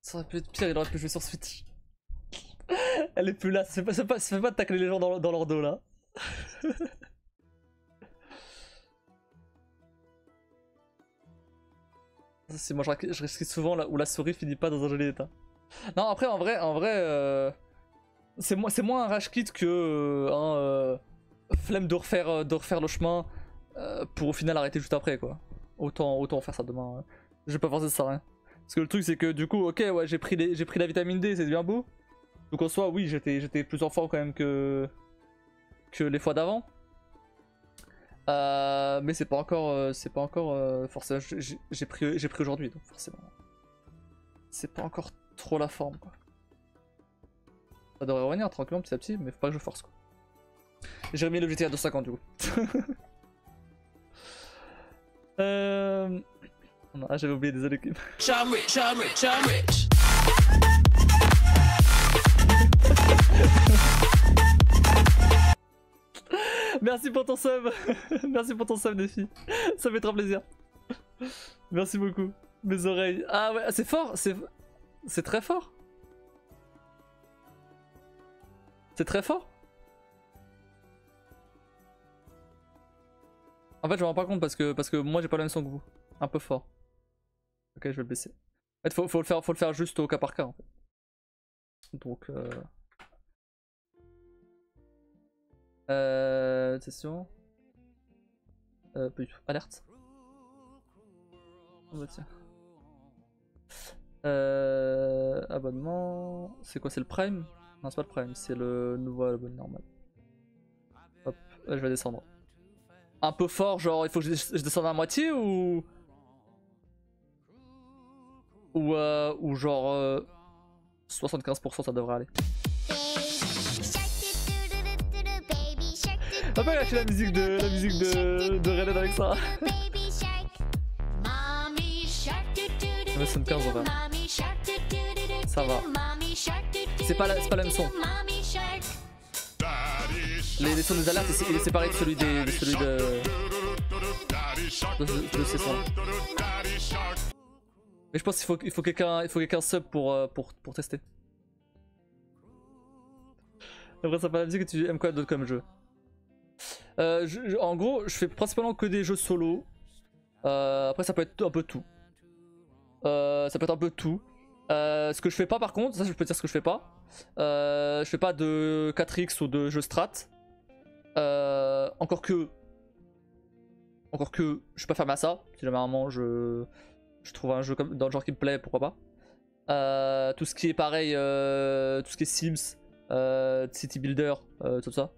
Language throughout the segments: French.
Ça aurait pu être pire, il aurait pu jouer sur Switch. Elle est plus là, ça fait pas de tacler les gens dans leur dos là. C'est moi je risque souvent là où la souris finit pas dans un joli état. Non après en vrai c'est moins un rage kit que flemme de refaire le chemin pour au final arrêter juste après quoi. Autant faire ça demain. Je vais pas forcer ça rien. Parce que le truc c'est que du coup ok ouais j'ai pris la vitamine D, c'est bien beau. Donc en soi oui j'étais plus en forme quand même que les fois d'avant. Mais c'est pas encore forcément j'ai pris aujourd'hui donc forcément c'est pas encore trop la forme quoi. Ça devrait revenir tranquillement petit à petit mais faut pas que je force quoi. J'ai remis le GTA 250 du coup. Ah j'avais oublié, désolé Kim. Merci pour ton sub. Merci pour ton sub défi. Ça fait trop plaisir. Merci beaucoup. Mes oreilles. Ah ouais c'est fort. C'est très fort. C'est très fort. En fait je me rends pas compte parce que moi j'ai pas le même son que vous. Un peu fort. Ok je vais le baisser. En fait faut le faire juste au cas par cas en fait. Donc session. Alerte. Oh bah tiens. Abonnement. C'est quoi, c'est le Prime? Non c'est pas le Prime, c'est le nouveau abonnement normal. Hop, je vais descendre. Un peu fort, genre il faut que je descende à moitié ou genre 75% ça devrait aller. On va pas lâcher la musique de Red avec ça. Mais c'est une 15 en vrai. Ça va. C'est pas le même son. Les sons des alertes c'est pareil que celui de ces sons. Mais je pense qu'il faut quelqu'un sub pour tester. Après ça parle de musique et tu aimes quoi d'autre comme jeu? En gros je fais principalement que des jeux solo. Après ça peut être un peu tout. Ce que je fais pas par contre, ça je peux dire ce que je fais pas. Je fais pas de 4x ou de jeux strat. Encore que je suis pas fermé à ça. Si jamais à un moment je trouve un jeu dans le genre qui me plaît, pourquoi pas. Tout ce qui est pareil, tout ce qui est Sims, City Builder, tout ça.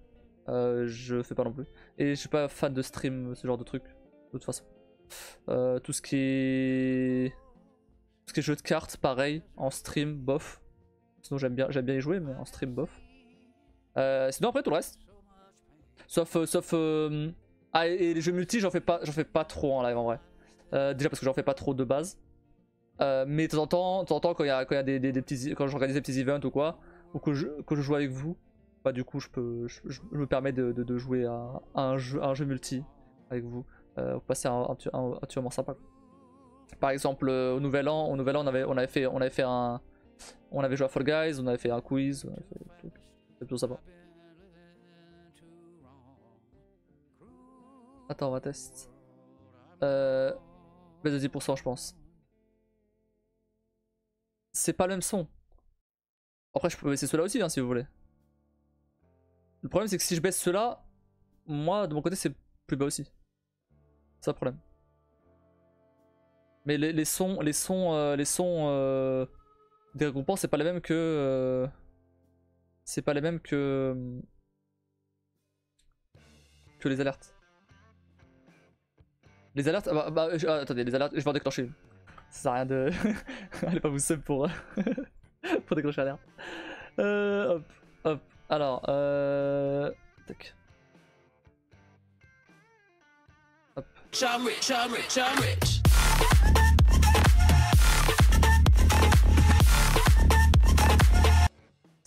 Je fais pas non plus. Et je suis pas fan de stream, ce genre de truc, de toute façon. Tout ce qui est jeu de cartes, pareil, en stream, bof. Sinon j'aime bien y jouer, mais en stream, bof. Sinon après tout le reste. Sauf et les jeux multi, j'en fais pas trop en live en vrai. Déjà parce que j'en fais pas trop de base. Mais de temps en temps quand il y a des petits, quand j'organise des petits events ou quoi, ou que je joue avec vous, bah du coup je me permets de jouer à un jeu multi avec vous, pour passer un petit moment sympa. Par exemple au nouvel an on avait joué à Fall Guys, on avait fait un quiz, c'est plutôt sympa. Attends on va tester. Baisse de 10% je pense. C'est pas le même son. Après je peux baisser ceux-là aussi hein, si vous voulez. Le problème c'est que si je baisse ceux-là, moi de mon côté c'est plus bas aussi. C'est ça le problème. Mais les sons des récompenses c'est pas les mêmes que les alertes. Les alertes, attendez, les alertes, je vais en déclencher une. Ça sert à rien de... Allez pas vous sub pour déclencher l'alerte. Hop, alors, tac. Hop. Ça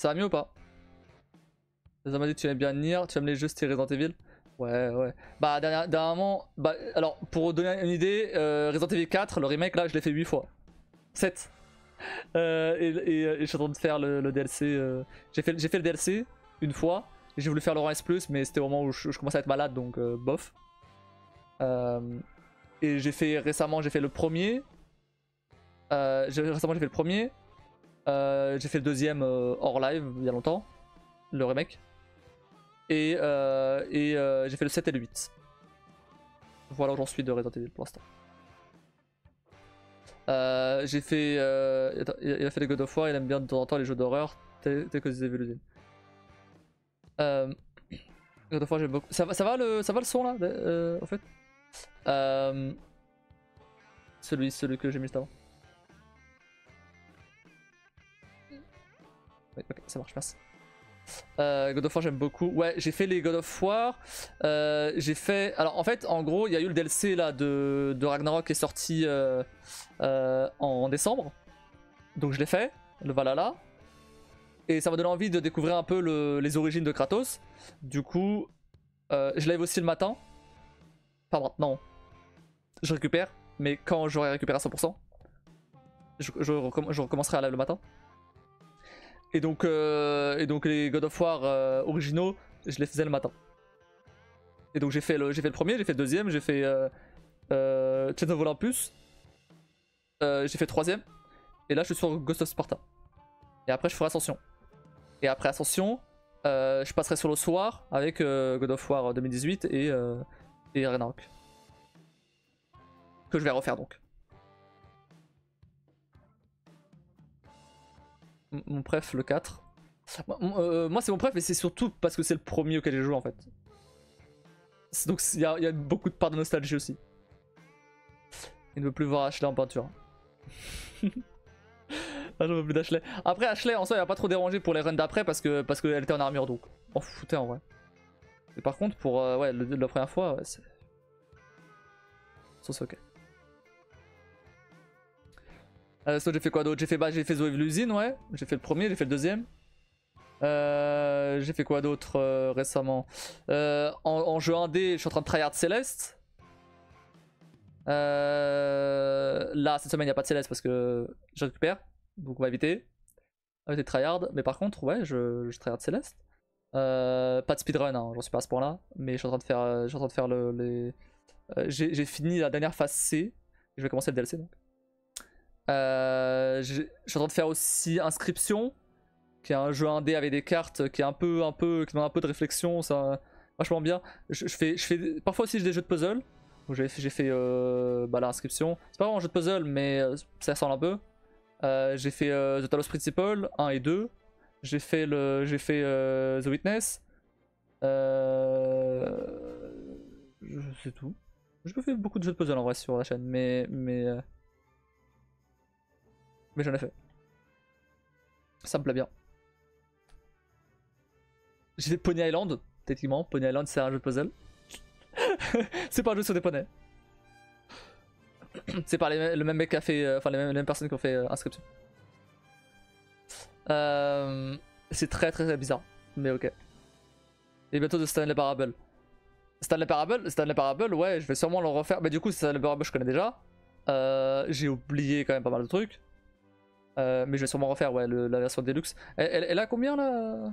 va mieux ou pas? Ça m'a dit que tu aimais bien Nier, tu aimes les jeux style Resident Evil? Ouais. Bah dernièrement, alors pour donner une idée, Resident Evil 4, le remake là je l'ai fait 8 fois. 7. Et je suis en train de faire le DLC. J'ai fait le DLC une fois. J'ai voulu faire le rang S+, mais c'était au moment où je commençais à être malade, donc bof. Et récemment, j'ai fait le premier. Récemment, j'ai fait le premier. J'ai fait le deuxième hors live il y a longtemps, le remake. Et j'ai fait le 7 et le 8. Voilà où j'en suis de Resident Evil pour l'instant. J'ai fait. Il a fait les God of War, il aime bien de temps en temps les jeux d'horreur tels que The Evil Within. God of War, j'aime beaucoup. Ça va le son là en fait celui que j'ai mis juste avant. Oui, ok, ça marche, merci. God of War j'aime beaucoup. Ouais, j'ai fait les God of War. J'ai fait. Alors en fait, en gros, il y a eu le DLC là de Ragnarok qui est sorti en décembre. Donc je l'ai fait, le Valhalla. Et ça m'a donné envie de découvrir un peu les origines de Kratos. Du coup, je lève aussi le matin. Pas maintenant. Je récupère, mais quand j'aurai récupéré à 100%, je recommencerai à live le matin. Et donc les God of War originaux, je les faisais le matin. Et donc j'ai fait le premier, j'ai fait le deuxième, j'ai fait Chains of Olympus, j'ai fait le troisième, et là je suis sur Ghost of Sparta. Et après je ferai Ascension. Et après Ascension, je passerai sur le soir avec God of War 2018 et Ragnarok. Que je vais refaire donc. Mon préf, le 4. Moi c'est mon préf, mais c'est surtout parce que c'est le premier auquel j'ai joué en fait. Donc il y a beaucoup de part de nostalgie aussi. Il ne veut plus voir Ashley en peinture. Ah, j'en veux plus d'Ashley. Après Ashley en soi il va pas trop déranger pour les runs d'après parce qu'elle était en armure, donc on foutait en vrai. Et par contre pour ouais, la première fois, ouais, c'est... Ça c'est ok. Sinon j'ai fait quoi d'autre? J'ai fait The Evil Within, ouais. J'ai fait le premier, j'ai fait le deuxième. J'ai fait quoi d'autre récemment en jeu 1D, je suis en train de tryhard Céleste. Là, cette semaine, il n'y a pas de Céleste parce que je récupère. Donc on va éviter. On va éviter de tryhard. Mais par contre, ouais, je tryhard Céleste. Pas de speedrun, hein, j'en suis pas à ce point là. Mais je suis en train de faire j'ai fini la dernière phase C. Je vais commencer le DLC donc. Je suis en train de faire aussi Inscription, qui est un jeu indé avec des cartes qui est qui demande un peu de réflexion, ça vachement bien. Je fais parfois aussi des jeux de puzzle. J'ai fait l'Inscription. C'est pas vraiment un jeu de puzzle, mais ça ressemble un peu. J'ai fait The Talos Principle 1 et 2. J'ai fait The Witness. C'est tout. Je me fais beaucoup de jeux de puzzle en vrai sur la chaîne, mais j'en ai fait. Ça me plaît bien. J'ai fait Pony Island, techniquement. Pony Island, c'est un jeu de puzzle. C'est pas un jeu sur des poneys. C'est pas le même mec qui a fait. Enfin, les mêmes personnes qui ont fait Inscription. C'est très très bizarre. Mais ok. Et bientôt de Stanley Parable. Stanley Parable, ouais, je vais sûrement le refaire. Mais du coup, Stanley Parable, je connais déjà. J'ai oublié quand même pas mal de trucs. Mais je vais sûrement refaire, ouais, la version Deluxe. Elle a combien là?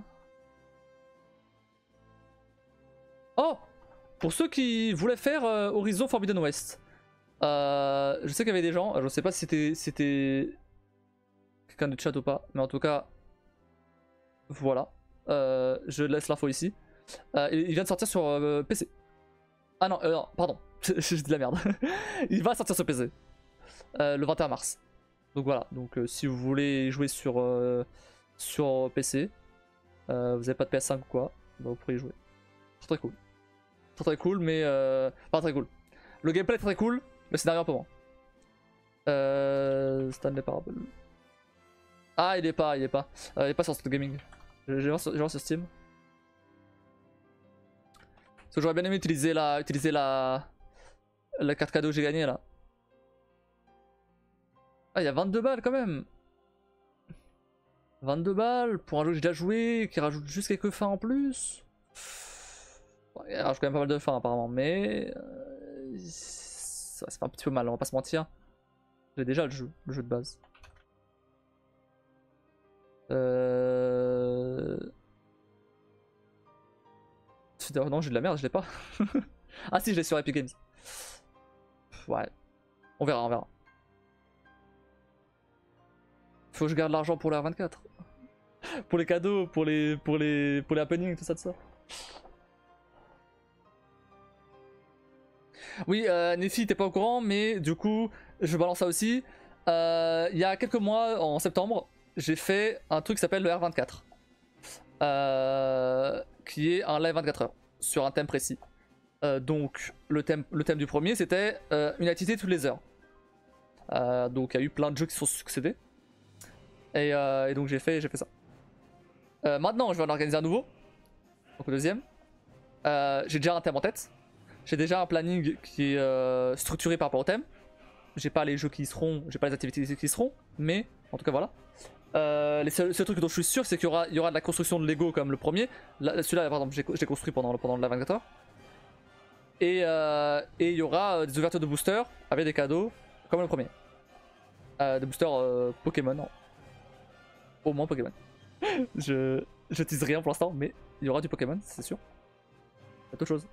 Oh! Pour ceux qui voulaient faire Horizon Forbidden West. Je sais qu'il y avait des gens, je sais pas si c'était quelqu'un de chat ou pas, mais en tout cas, voilà. Je laisse l'info ici. Il vient de sortir sur PC. Ah non, pardon, j'ai dit de la merde. Il va sortir sur PC le 21 mars. Donc voilà, donc si vous voulez jouer sur PC, vous avez pas de PS5 ou quoi, bah, vous pourrez y jouer. C'est très cool. Très cool, mais pas très cool. Le gameplay est très cool, le scénario un peu moins. Stanley Parable. Ah, il est pas sur Steam Gaming. Je vais voir sur Steam. Parce que j'aurais bien aimé utiliser la carte cadeau que j'ai gagnée là. Ah, il y a 22 balles quand même. 22 balles pour un jeu que j'ai déjà joué, qui rajoute juste quelques fins en plus. Ouais, il rajoute quand même pas mal de fins apparemment, mais ça fait un petit peu mal, on va pas se mentir. J'ai déjà le jeu de base. Non, j'ai de la merde, je l'ai pas. Ah si, je l'ai sur Epic Games. Ouais. On verra, on verra. Faut que je garde l'argent pour la 24. Pour les cadeaux, pour les happenings, tout ça, tout ça. Oui, Nefi, t'es pas au courant, mais du coup, je balance ça aussi. Il y a quelques mois, en septembre, j'ai fait un truc qui s'appelle le R24. Qui est un live 24 heures sur un thème précis. Donc, le thème du premier, c'était une activité toutes les heures. Donc, il y a eu plein de jeux qui se sont succédés. Et donc, j'ai fait ça. Maintenant, je vais en organiser un nouveau. Donc, le deuxième. J'ai déjà un thème en tête. J'ai déjà un planning qui est structuré par rapport au thème. J'ai pas les jeux qui y seront, j'ai pas les activités qui y seront, mais en tout cas voilà. Les seuls trucs dont je suis sûr, c'est qu'il y aura de la construction de Lego comme le premier. Celui-là, par exemple, j'ai construit pendant la 24 heures. Et il y aura des ouvertures de boosters avec des cadeaux comme le premier. Des boosters Pokémon. Non. Au moins Pokémon. je tease rien pour l'instant, mais il y aura du Pokémon, c'est sûr. Il y a d'autres choses.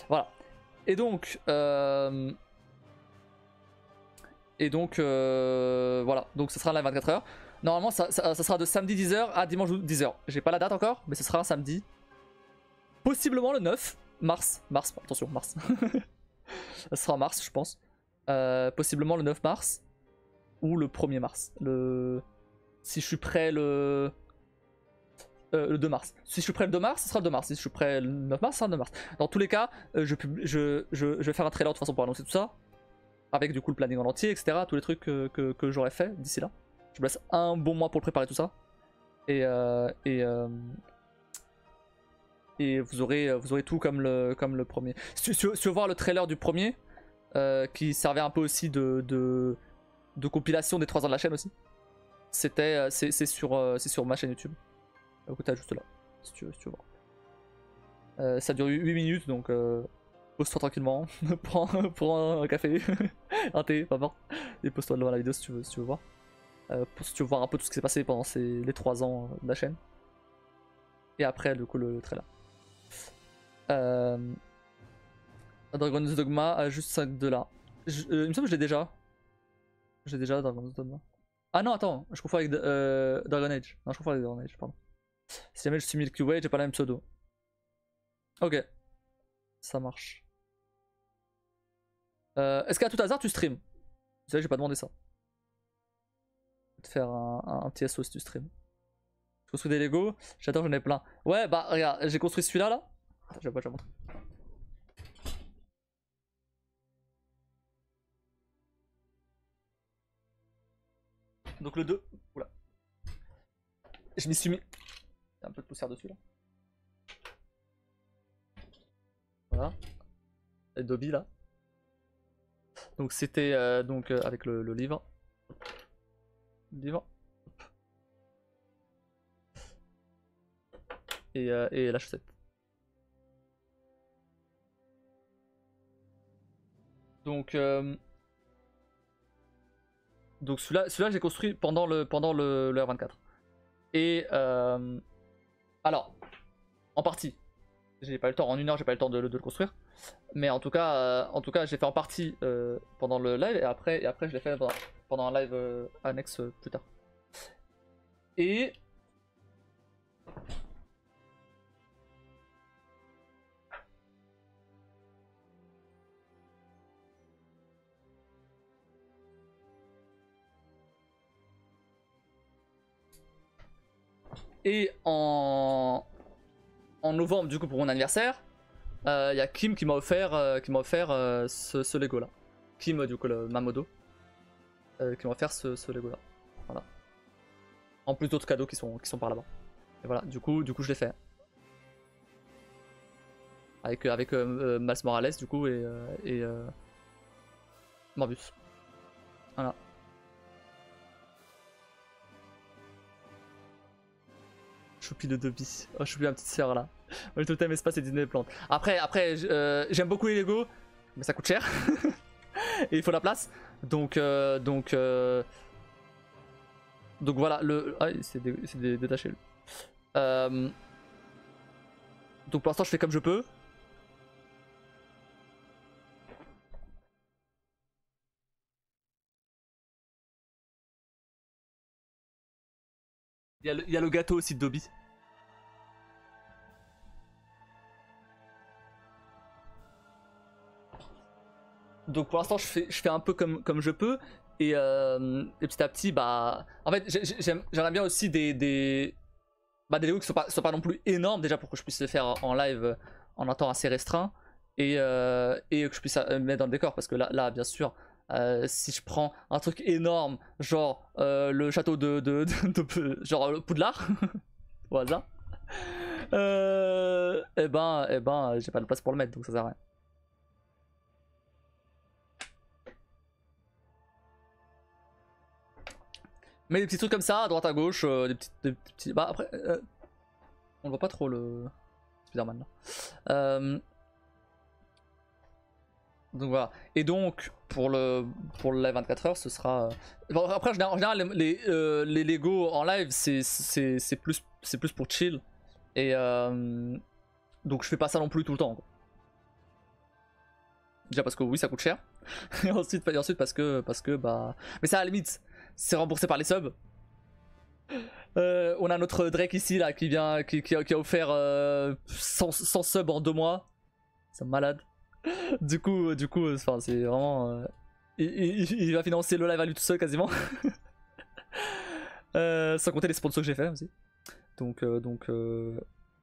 Voilà. Et donc, voilà. Donc, ce sera un live 24 heures. Normalement, ça sera de samedi 10h à dimanche 10h. J'ai pas la date encore, mais ce sera un samedi. Possiblement le 9 mars. Mars, attention, mars. Ça sera en mars, je pense. Possiblement le 9 mars. Ou le 1er mars. Si je suis prêt le 2 mars. Si je suis prêt le 2 mars, ce sera le 2 mars. Si je suis prêt le 9 mars, ce sera le 9 mars. Dans tous les cas, je vais faire un trailer de toute façon pour annoncer tout ça. Avec du coup le planning en entier, etc. Tous les trucs que j'aurais fait d'ici là. Je me laisse un bon mois pour le préparer tout ça. Et vous aurez tout comme le premier. Si tu veux voir le trailer du premier, qui servait un peu aussi de compilation des 3 ans de la chaîne aussi. C'est sur ma chaîne YouTube. Écoute, juste là, si tu veux voir. Ça dure 8 minutes, donc pose-toi tranquillement, prends un café, un thé, pas importe. Et pose-toi devant la vidéo si tu veux voir. Si tu veux voir un peu tout ce qui s'est passé pendant les 3 ans de la chaîne. Et après, du coup, le trailer. Dragon's Dogma, juste 5 de là. Il me semble que je l'ai déjà. J'ai déjà Dragon's Dogma. Ah non, attends, je confonds avec Dragon Age. Non, je confonds avec Dragon Age, pardon. Si jamais je suis Milky Way, j'ai pas la même pseudo. Ok. Ça marche. Est-ce qu'à tout hasard tu stream? Vous savez, j'ai pas demandé ça. Je vais te faire un petit SO si tu stream. Je construis des Lego, j'adore, j'en ai plein. Ouais, bah regarde, j'ai construit celui-là là. Je vais montrer. Donc le 2. Oula. Je m'y suis mis. Il y a un peu de poussière dessus là. Voilà. Et Dobby là. Donc c'était avec le livre. Et la chaussette. Donc celui-là j'ai construit pendant le R24. Et alors, en partie. J'ai pas eu le temps, en 1 heure j'ai pas eu le temps de le construire. Mais en tout cas j'ai fait en partie pendant le live et après je l'ai fait pendant un live annexe plus tard. Et en novembre, du coup, pour mon anniversaire, il y a Kim qui m'a offert, ce Lego là. Kim, du coup, le Mamodo, qui m'a offert ce Lego là. Voilà. En plus d'autres cadeaux qui sont par là-bas. Et voilà, du coup, je l'ai fait. Avec Miles Morales, du coup, et Morbus. Voilà. Choupi de Dobby. Oh, Choupi, ma petite sœur là. Le totem espace et Disney plantes. Après j'aime beaucoup les Lego, mais ça coûte cher. Et il faut la place. Donc Donc voilà, ah, c'est détaché lui. Donc pour l'instant je fais comme je peux. Il y a le gâteau aussi de Dobby. Donc pour l'instant je fais un peu comme je peux. Et petit à petit, bah... En fait j'aimerais bien aussi des Lego qui soient pas non plus énormes déjà pour que je puisse les faire en live en un temps assez restreint. Et que je puisse mettre dans le décor. Parce que là bien sûr... si je prends un truc énorme, genre le château genre Poudlard, au hasard, et ben, j'ai pas de place pour le mettre, donc ça sert à rien. Mais des petits trucs comme ça, à droite à gauche, des petits... Bah après, on voit pas trop le Spider-Man là. Donc voilà. Et donc pour le live 24h, ce sera. Bon, après en général les Lego en live c'est plus pour chill. Et donc je fais pas ça non plus tout le temps. Déjà parce que oui ça coûte cher. et ensuite parce que bah. Mais ça à la limite c'est remboursé par les subs. On a notre Drake ici là qui a offert 100 subs en 2 mois. C'est malade. Du coup, enfin, c'est vraiment. Il va financer le live à lui tout seul quasiment. Sans compter les sponsors que j'ai fait aussi. Donc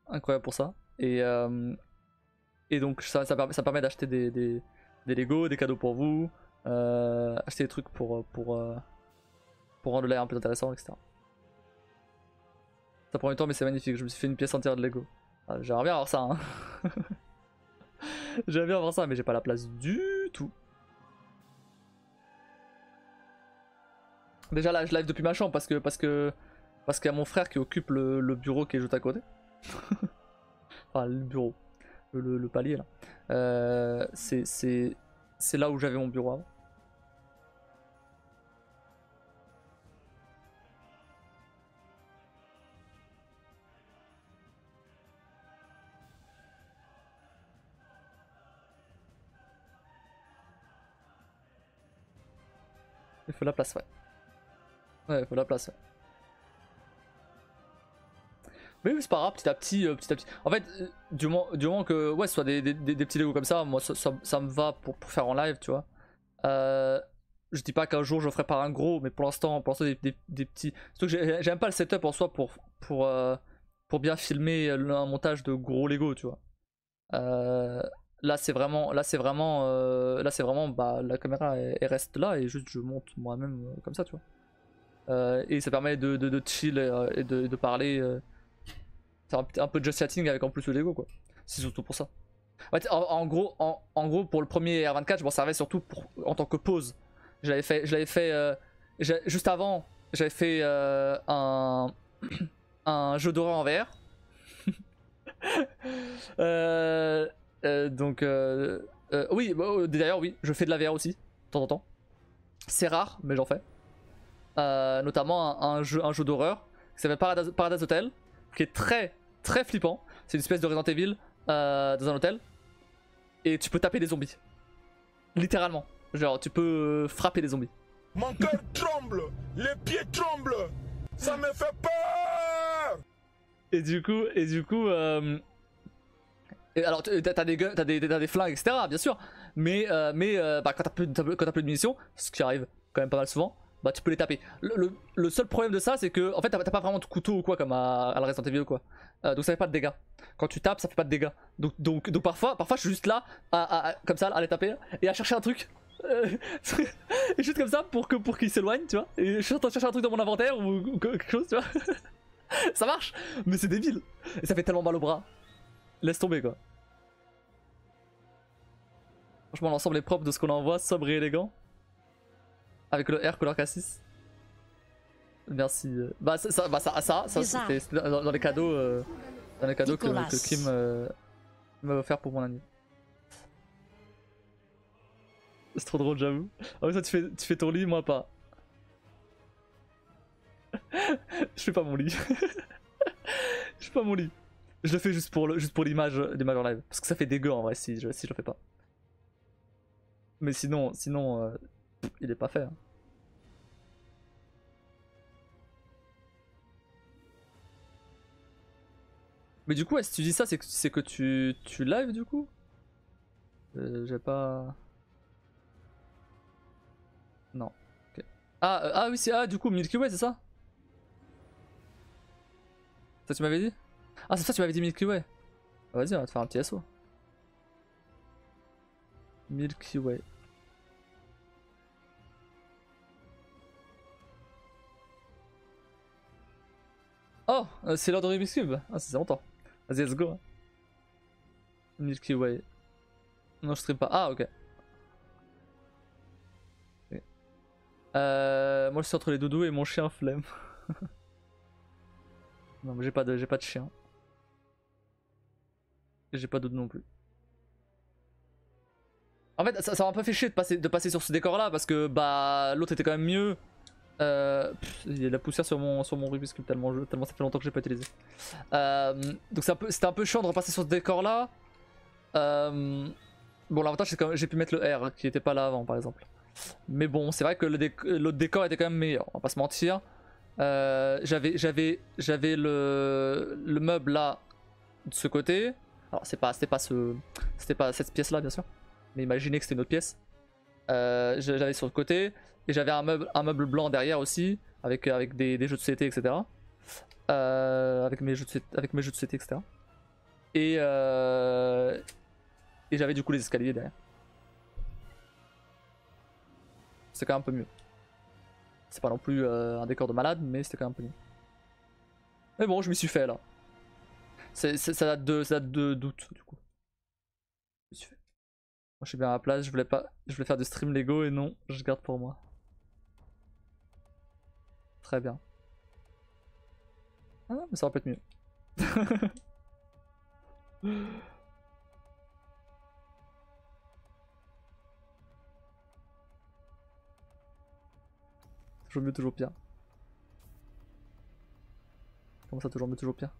incroyable pour ça. Et donc ça permet d'acheter des Lego, des cadeaux pour vous, acheter des trucs pour rendre le live un peu intéressant, etc. Ça prend du temps mais c'est magnifique. Je me suis fait une pièce entière de Lego. Ah, j'aimerais bien avoir ça. Hein. J'aimerais bien avoir ça mais j'ai pas la place du tout. Déjà là je live depuis ma chambre parce qu'il y a mon frère qui occupe le bureau qui est juste à côté. Enfin le bureau, le palier là. C'est là où j'avais mon bureau avant. Il faut la place, ouais. Ouais, il faut la place, ouais. Mais c'est pas grave, petit à petit. En fait, du moment que ouais, ce soit des petits Lego comme ça, moi ça me va pour faire en live, tu vois. Je dis pas qu'un jour je ferai pas un gros, mais pour l'instant des petits. Surtout que j'aime pas le setup en soi pour bien filmer un montage de gros Lego, tu vois. Là c'est vraiment bah, la caméra elle reste là et juste je monte moi-même comme ça, tu vois. Et ça permet de chill et de parler. C'est un peu de just chatting avec en plus le Lego, quoi. C'est surtout pour ça. En gros, pour le premier R24, je m'en servais surtout en tant que pause. Je l'avais fait juste avant, j'avais fait un jeu d'horreur en VR. Donc, oui, d'ailleurs, oui, je fais de la VR aussi, de temps en temps. C'est rare, mais j'en fais. Notamment un jeu d'horreur qui s'appelle Paradise Hotel, qui est très flippant. C'est une espèce de Resident Evil dans un hôtel. Et tu peux taper des zombies. Littéralement. Genre, tu peux frapper des zombies. Mon cœur tremble, les pieds tremblent, ça me fait peur. Et du coup, alors t'as des flingues, etc. Bien sûr. Mais bah, quand t'as plus de munitions, ce qui arrive quand même pas mal souvent, bah tu peux les taper. Le seul problème de ça, c'est que en fait t'as pas vraiment de couteau ou quoi comme à la Resident Evil quoi. Donc ça fait pas de dégâts. Quand tu tapes, ça fait pas de dégâts. Donc parfois je suis juste là comme ça à les taper et à chercher un truc. Et juste comme ça pour qu'il s'éloigne, tu vois. Et je suis en train de chercher un truc dans mon inventaire ou quelque chose, tu vois. Ça marche, mais c'est débile. Et ça fait tellement mal au bras. Laisse tomber quoi. Franchement, l'ensemble est propre de ce qu'on envoie, sobre et élégant. Avec le R couleur K6. Merci. Bah ça c'était dans les cadeaux, que Kim m'a offert pour mon année. C'est trop drôle, j'avoue. Ah oui, ça tu fais ton lit, moi pas. Je fais pas mon lit. Je fais pas mon lit. Je le fais juste pour l'image en live. Parce que ça fait dégueu en vrai si je le fais pas. Mais sinon il est pas fait. Hein. Mais du coup, si tu dis ça, c'est que tu live du coup j'ai pas... Non. Okay. Ah oui, c'est... Ah, du coup, Milky Way, c'est ça? Ça, tu m'avais dit? Ah, c'est ça, tu m'avais dit Milky Way. Vas-y, on va te faire un petit SO. Milky Way. Oh, c'est l'heure de Rubik's Cube. Ah, c'est longtemps. Vas-y, let's go. Milky Way. Non, je stream pas. Ah, ok. Okay. Moi, je suis entre les doudous et mon chien flemme. Non, mais j'ai pas de chien. Et j'ai pas de doudou non plus. En fait, ça m'a un peu fait chier de passer sur ce décor là parce que bah l'autre était quand même mieux. Il y a de la poussière sur mon Rubik's Cube tellement ça fait longtemps que j'ai pas utilisé. Donc c'était un peu chiant de repasser sur ce décor là. Bon, l'avantage c'est que j'ai pu mettre le R qui était pas là avant par exemple. Mais bon, c'est vrai que l'autre décor était quand même meilleur, on va pas se mentir. J'avais le meuble là de ce côté. Alors c'était pas cette pièce là bien sûr. Mais imaginez que c'était une autre pièce. J'avais sur le côté. Et j'avais un meuble blanc derrière aussi. Avec des jeux de société, etc. Avec mes jeux de société, etc. Et j'avais du coup les escaliers derrière. C'est quand même un peu mieux. C'est pas non plus un décor de malade, mais c'était quand même un peu mieux. Mais bon, je m'y suis fait là. Ça date de d'août du coup. Je m'y suis fait. Moi je suis bien à la place, je voulais faire du stream Lego et non, je garde pour moi. Très bien. Ah mais ça va peut-être mieux. Toujours mieux, toujours pire. Comment ça, toujours mieux, toujours pire?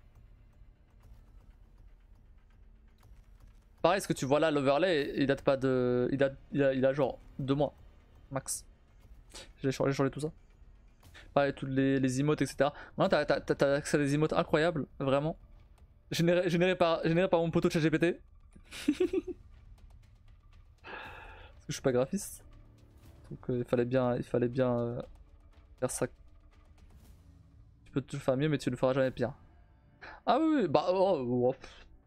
Pareil, ce que tu vois là, l'overlay, il date pas de... Il a genre 2 mois, max. J'ai changé tout ça. Pareil, toutes les emotes, etc. Maintenant, t'as accès à des emotes incroyables, vraiment. Généré par mon poteau de ChatGPT. Parce que je suis pas graphiste. Donc il fallait bien faire ça. Tu peux toujours faire mieux, mais tu ne feras jamais pire. Ah oui, bah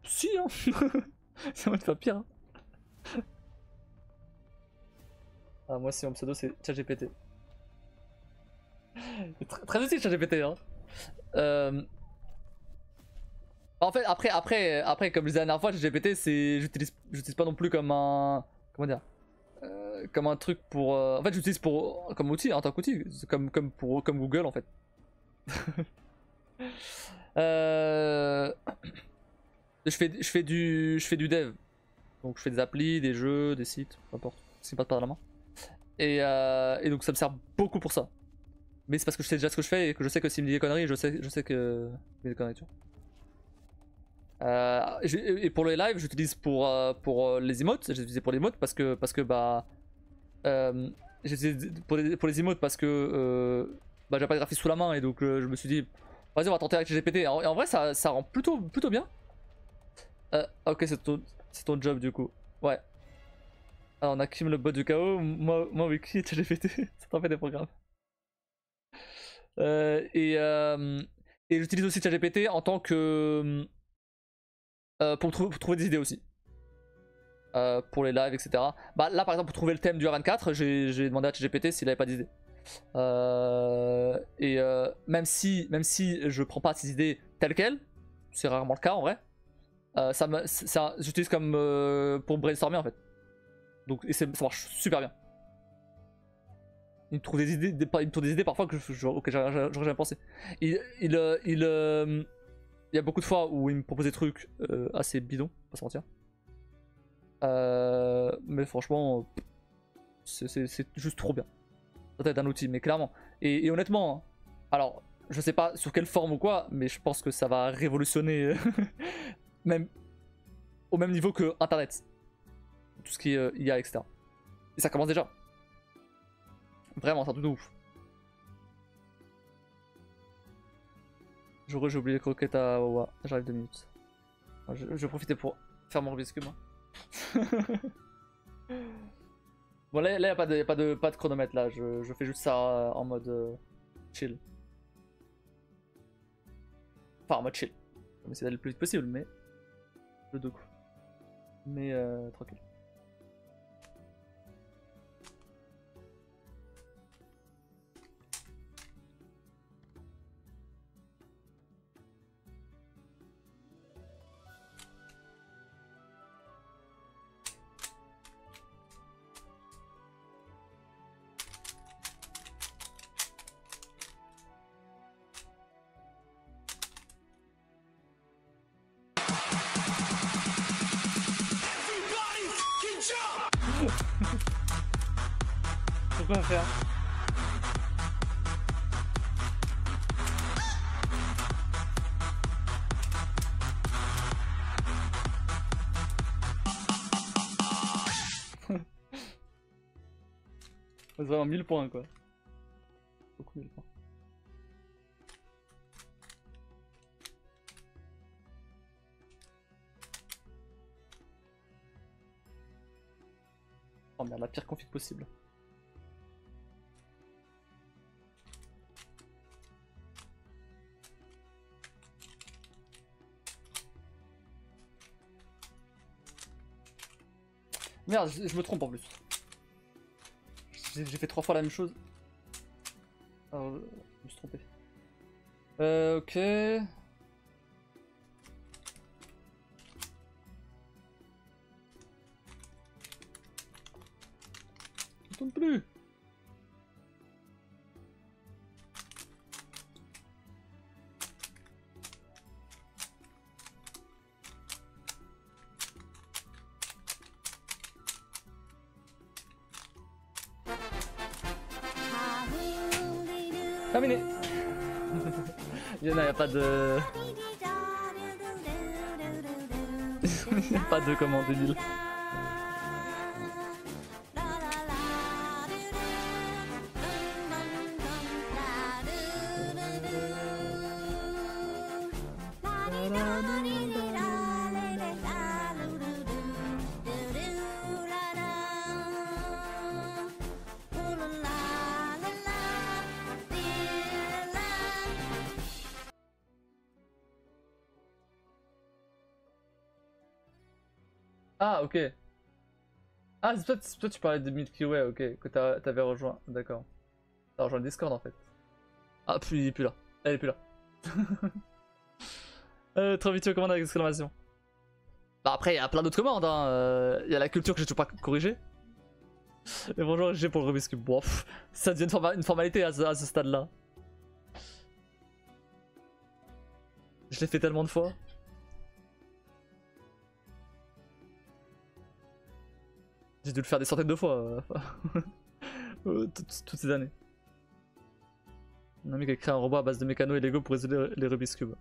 si hein. Ça va te faire pire. Hein. Ah, moi, si mon pseudo c'est ChatGPT. Très utile ChatGPT. Hein. En fait, après, comme je disais la dernière fois, ChatGPT, j'utilise pas non plus comme un. Comment dire comme un truc pour. En fait, j'utilise comme outil, en tant qu'outil, comme Google en fait. Je fais du dev. Donc je fais des applis, des jeux, des sites, peu importe. Ce qui passe par la main. Et donc ça me sert beaucoup pour ça. Mais c'est parce que je sais déjà ce que je fais et que je sais que s'il me dit des conneries, je sais que il me dit des conneries. Tu vois. Et pour les lives, j'utilise pour les emotes. J'ai utilisé pour les emotes parce que bah. J'ai utilisé pour les emotes parce que bah, j'avais pas de graphiste sous la main et donc je me suis dit vas-y on va tenter avec GPT. Et en vrai ça rend plutôt bien. Ok c'est ton job du coup. Ouais. Alors on a Kim le bot du chaos, moi Wiki et GPT, ça t'en fait des programmes. Et j'utilise aussi ChatGPT en tant que pour trouver des idées aussi. Pour les lives, etc. Bah là par exemple pour trouver le thème du R24, j'ai demandé à ChatGPT s'il avait pas d'idées. Même si je prends pas ces idées telles quelles, c'est rarement le cas en vrai. J'utilise comme pour brainstormer en fait. Donc ça marche super bien. Il me trouve des idées, parfois auxquelles j'aurais jamais pensé. Il y a beaucoup de fois où il me propose des trucs assez bidons, pas se mentir. Mais franchement, c'est juste trop bien. Ça doit être un outil, mais clairement. Et honnêtement, alors Je sais pas sur quelle forme ou quoi, mais je pense que ça va révolutionner même au même niveau que Internet. Tout ce qui est IA, etc. Et ça commence déjà. Vraiment, c'est un truc de ouf. J'ai oublié les croquettes à Wawa. J'arrive 2 minutes. Je vais profiter pour faire mon Rubik's Cube. Bon, là, y a pas de chronomètre là. Je fais juste ça en mode chill. Enfin, en mode chill. Je vais essayer d'aller le plus vite possible, mais. Le deux coups. Mais tranquille. Pourquoi faire? C'est vraiment 1000 points quoi. Beaucoup 1000 points. Oh merde, la pire config possible. Merde, je me trompe en plus. J'ai fait 3 fois la même chose. Alors, je me suis trompé. Ok. Je tourne plus. Terminé. Il y en a, y a pas de... y a pas de comment débile. Ah, ok. Ah, c'est toi tu parlais de Milky Way, ok, que t'avais rejoint. D'accord. T'as rejoint le Discord en fait. Ah, puis il est plus là. Elle est plus là. Trop vite, commande avec exclamation. Bah après, il y a plein d'autres commandes, hein. Il y a la culture que j'ai toujours pas corrigée. Et bonjour, j'ai pour le Rubik's Cube. Bon, ça devient une formalité à ce stade-là. Je l'ai fait tellement de fois. J'ai dû le faire des centaines de fois. Toutes ces années. Un mec a créé un robot à base de mécano et Lego pour résoudre les Rubik's Cube.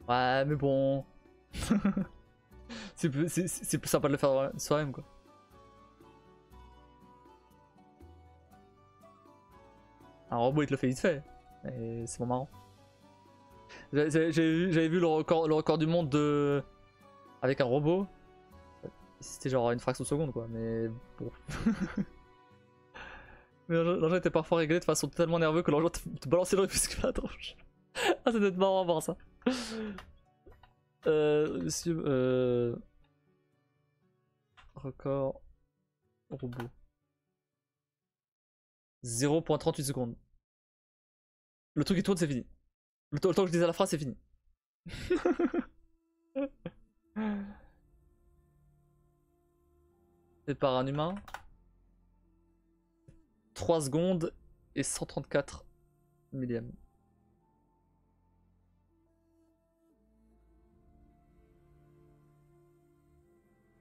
Ouais, mais bon. C'est plus sympa de le faire soi-même, quoi. Un robot, il te le fait vite fait. Et c'est bon marrant. J'avais vu le record du monde de... avec un robot. C'était genre une fraction de seconde, quoi. Mais bon. Mais l'engin était parfois réglé de façon tellement nerveuse que l'engin te balançait le Rubik's Cube à la tronche. Ah, ça doit être marrant à voir ça. Record robot. 0.38 secondes. Le truc qui tourne, c'est fini. Le temps que je disais la phrase, c'est fini. C'est par un humain. 3 secondes et 134 millièmes.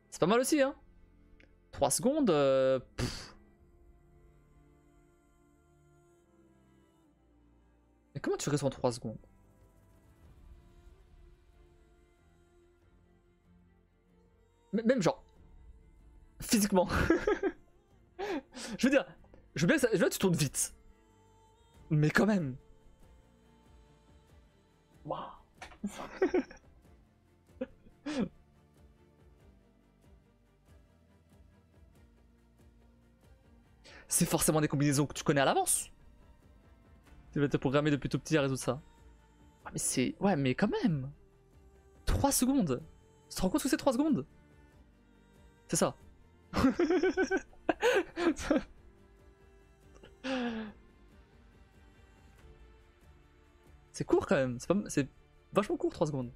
C'est pas mal aussi, hein. 3 secondes, 3 secondes, 134 millièmes. C'est pas mal aussi, hein. 3 secondes, 3 secondes, 134 millièmes. C'est pas mal aussi, hein. 3 secondes, 3 secondes, 134 millièmes. C'est pas mal aussi, hein. 3 secondes, 3 secondes, 134 millièmes. C'est pas mal aussi, hein. 3 secondes, 3 secondes, 134 millièmes. Mais comment tu résous en 3 secondes? Même genre, physiquement. Je veux dire, je veux bien que tu tournes vite. Mais quand même. Waouh. C'est forcément des combinaisons que tu connais à l'avance. Tu vas te programmer depuis tout petit à résoudre ça. Ah, mais c'est... Ouais, mais quand même. 3 secondes. Tu te rends compte que c'est 3 secondes? C'est ça. C'est court quand même. C'est vachement court 3 secondes.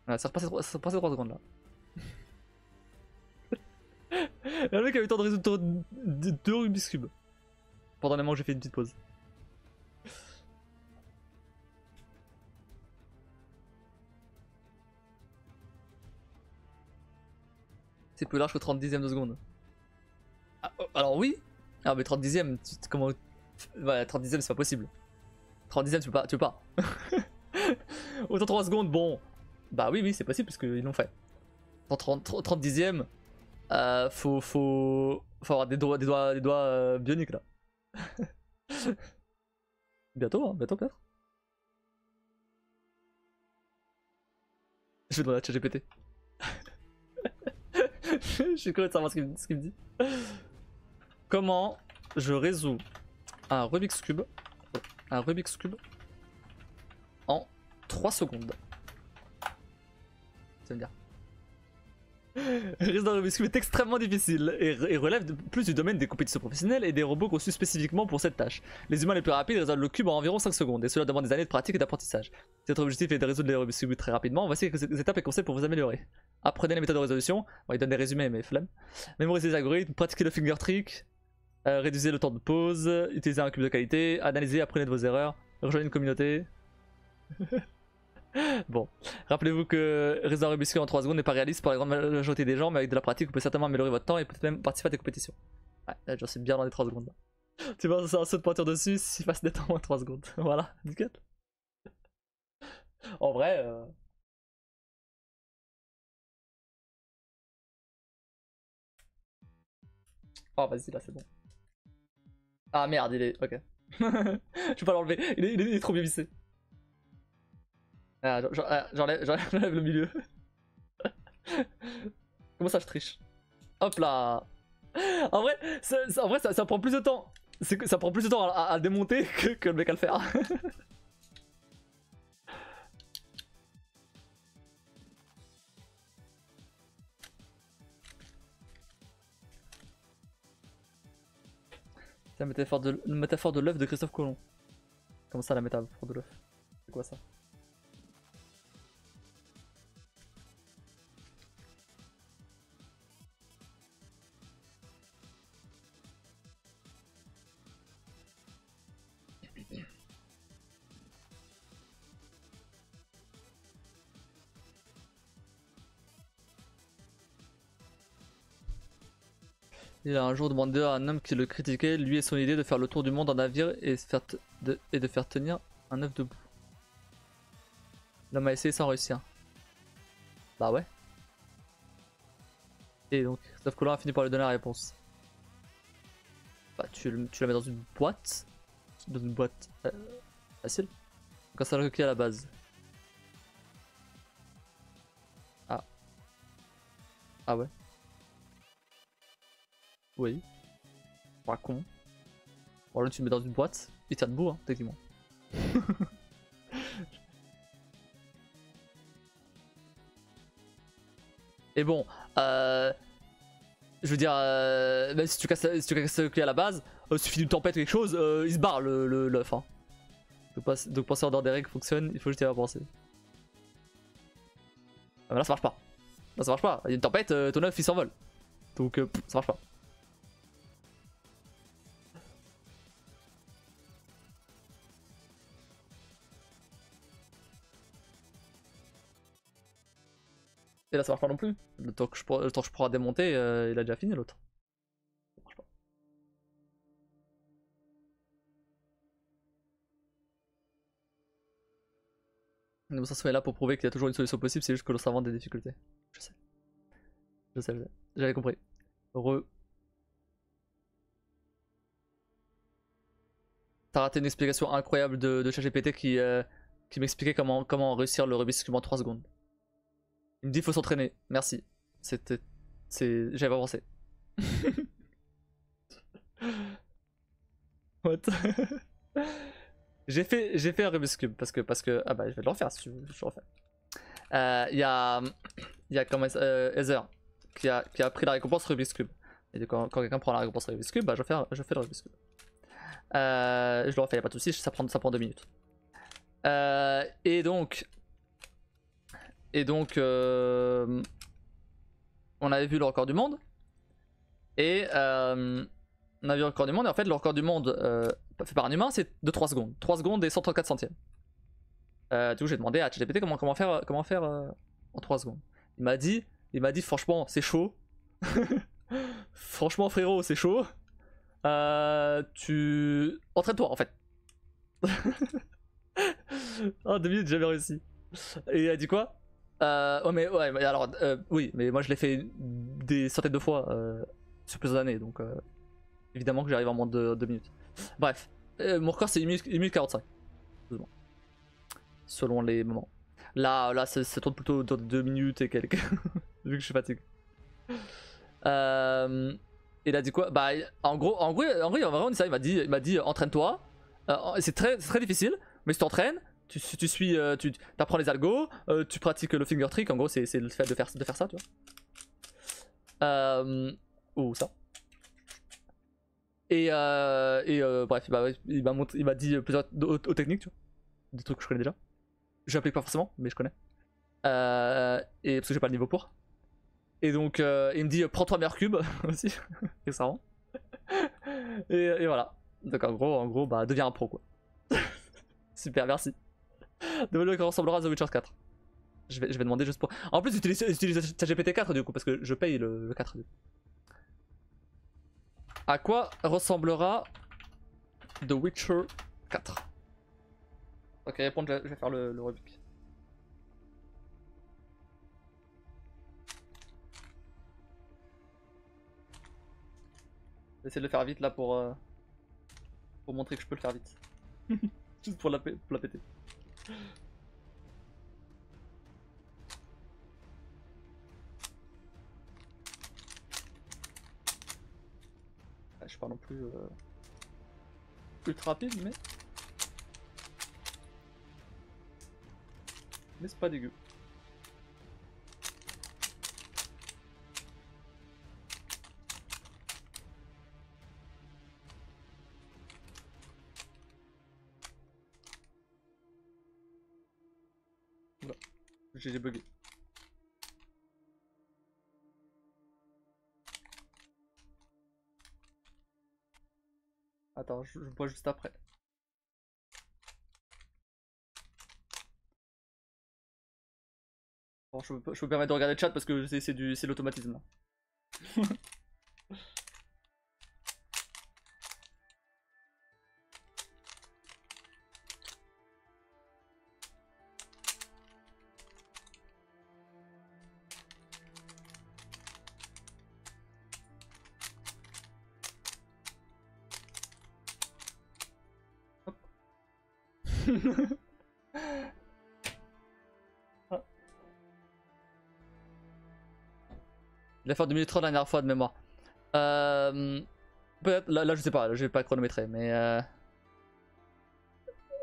Ouais, ça repassait 3 secondes là. Le mec a eu le temps de résoudre 2 Rubik's Cube. Pendant les moments où j'ai fait une petite pause. C'est plus large que 30 dixièmes de seconde. Ah, alors oui. Ah mais 30 dixièmes, comment... Ouais, 30 dixièmes c'est pas possible. 30 dixièmes tu peux pas. Autant 3 secondes, bon. Bah oui, c'est possible parce qu'ils l'ont fait. 30 dixièmes, faut avoir des doigts bioniques là. Bientôt, hein, bientôt peut-être. Je vais demander à ChatGPT. Je suis curieux de savoir ce qu'il me dit. Comment je résous un Rubik's Cube en 3 secondes? Ça veut dire. Résoudre un Rubik's Cube est extrêmement difficile et relève plus du domaine des compétitions professionnelles et des robots conçus spécifiquement pour cette tâche. Les humains les plus rapides résolvent le cube en environ 5 secondes et cela demande des années de pratique et d'apprentissage. Si votre objectif est de résoudre les Rubik's Cube très rapidement, voici quelques étapes et conseils pour vous améliorer. Apprenez les méthodes de résolution, bon, il donne des résumés mais flemme. Mémorisez les algorithmes, pratiquez le finger trick, réduisez le temps de pause, utilisez un cube de qualité, analysez, apprenez de vos erreurs, rejoignez une communauté. Bon, rappelez-vous que résoudre un Rubik's Cube en 3 secondes n'est pas réaliste pour la grande majorité des gens, mais avec de la pratique, vous pouvez certainement améliorer votre temps et peut-être même participer à des compétitions. Ouais, là, j'en suis bien dans les 3 secondes là. Tu vois, c'est un saut de pointure dessus, s'il passe des temps en 3 secondes. Voilà, nickel. En vrai. Oh, vas-y, là, c'est bon. Ah merde, il est. Ok. Je vais pas l'enlever, il est trop bien vissé. Ah, j'enlève le milieu. Comment ça, je triche? Hop là. En vrai, ça prend plus de temps. Ça prend plus de temps à le démonter que le mec à le faire. C'est la métaphore de l'œuf de Christophe Colomb. Comment ça, la métaphore de l'œuf? C'est quoi ça? Il a un jour demandé à un homme qui le critiquait, lui et son idée de faire le tour du monde en navire et de faire tenir un œuf debout. L'homme a essayé sans réussir. Bah ouais. Et donc Christophe Colomb a fini par lui donner la réponse. Bah tu la mets dans une boîte. Dans une boîte facile. Donc un seul coquille à la base. Ah. Ah ouais. Oui. Pas con. Bon là tu le mets dans une boîte, il tient debout hein, techniquement. Et bon, je veux dire, même si tu casses le clé à la base, suffit d'une tempête ou quelque chose, il se barre l'œuf. Hein. Donc penser en dehors des règles fonctionne, il faut juste y avoir pensé. Ah, mais là ça marche pas. Là ça marche pas, il y a une tempête, ton œuf il s'envole. Donc ça marche pas. Et là ça marche pas non plus. Le temps que je pourrai démonter, il a déjà fini l'autre. Ça marche pas. Démonstration est là pour prouver qu'il y a toujours une solution possible, c'est juste que l'on s'invente des difficultés. Je sais. Je sais. J'avais compris. Heureux. T'as raté une explication incroyable de ChatGPT qui m'expliquait comment réussir le Rubik's Cube en 3 secondes. Il me dit faut s'entraîner. Merci. J'avais pas pensé. What? J'ai fait un Rubik's Cube parce que ah bah je vais le refaire si tu veux, je le refais. Il y a comme Heather qui a pris la récompense Rubik's Cube. Et quand quelqu'un prend la récompense Rubik's Cube, bah je fais le Rubik's Cube. Je le refais, y a pas de soucis, ça prend 2 minutes. Et donc on avait vu le record du monde. Et on a vu le record du monde. Et en fait, le record du monde fait par un humain, c'est de 3 secondes. 3 secondes et 134 centièmes. Du coup, j'ai demandé à ChatGPT comment faire en 3 secondes. Il m'a dit franchement, c'est chaud. Franchement, frérot, c'est chaud. Entraîne-toi en fait. Oh, 2 minutes, j'ai jamais réussi. Et il a dit quoi? mais alors, oui, mais moi je l'ai fait des centaines de fois sur plusieurs années, donc évidemment que j'arrive en moins de 2 minutes. Bref, mon record c'est 1 minute 45. Selon les moments. Là ça tourne plutôt dans 2 minutes et quelques. Vu que je suis fatigué. Il a dit quoi? Bah en gros, vraiment ça, il m'a dit entraîne-toi. C'est très difficile, mais si t'entraînes, tu apprends les algos, tu pratiques le finger trick, en gros c'est le fait de faire ça, tu vois. Ou ça. Et bref, il m'a dit plusieurs autres techniques, tu vois. Des trucs que je connais déjà. J'applique pas forcément, mais je connais. Et parce que j'ai pas le niveau pour. Et donc il me dit prends-toi meilleur cube aussi, récemment. Et voilà. Donc en gros, bah deviens un pro quoi. Super, merci. Demande-le qui ressemblera à The Witcher 4. Je vais demander juste pour. En plus, j'utilise ChatGPT 4 du coup, parce que je paye le 4 du coup. À quoi ressemblera The Witcher 4? Ok, répondre, je vais faire le Rubik. J'essaie de le faire vite là pour montrer que je peux le faire vite. Juste pour la péter. Je suis pas non plus ultra rapide, mais c'est pas dégueu. Voilà. J'ai bugué. Attends, je bois juste après. Bon, je peux me permettre de regarder le chat parce que c'est l'automatisme là. Il a fait 2 minutes 30 la dernière fois de mémoire. Peut-être, là je sais pas, je vais pas chronométrer, mais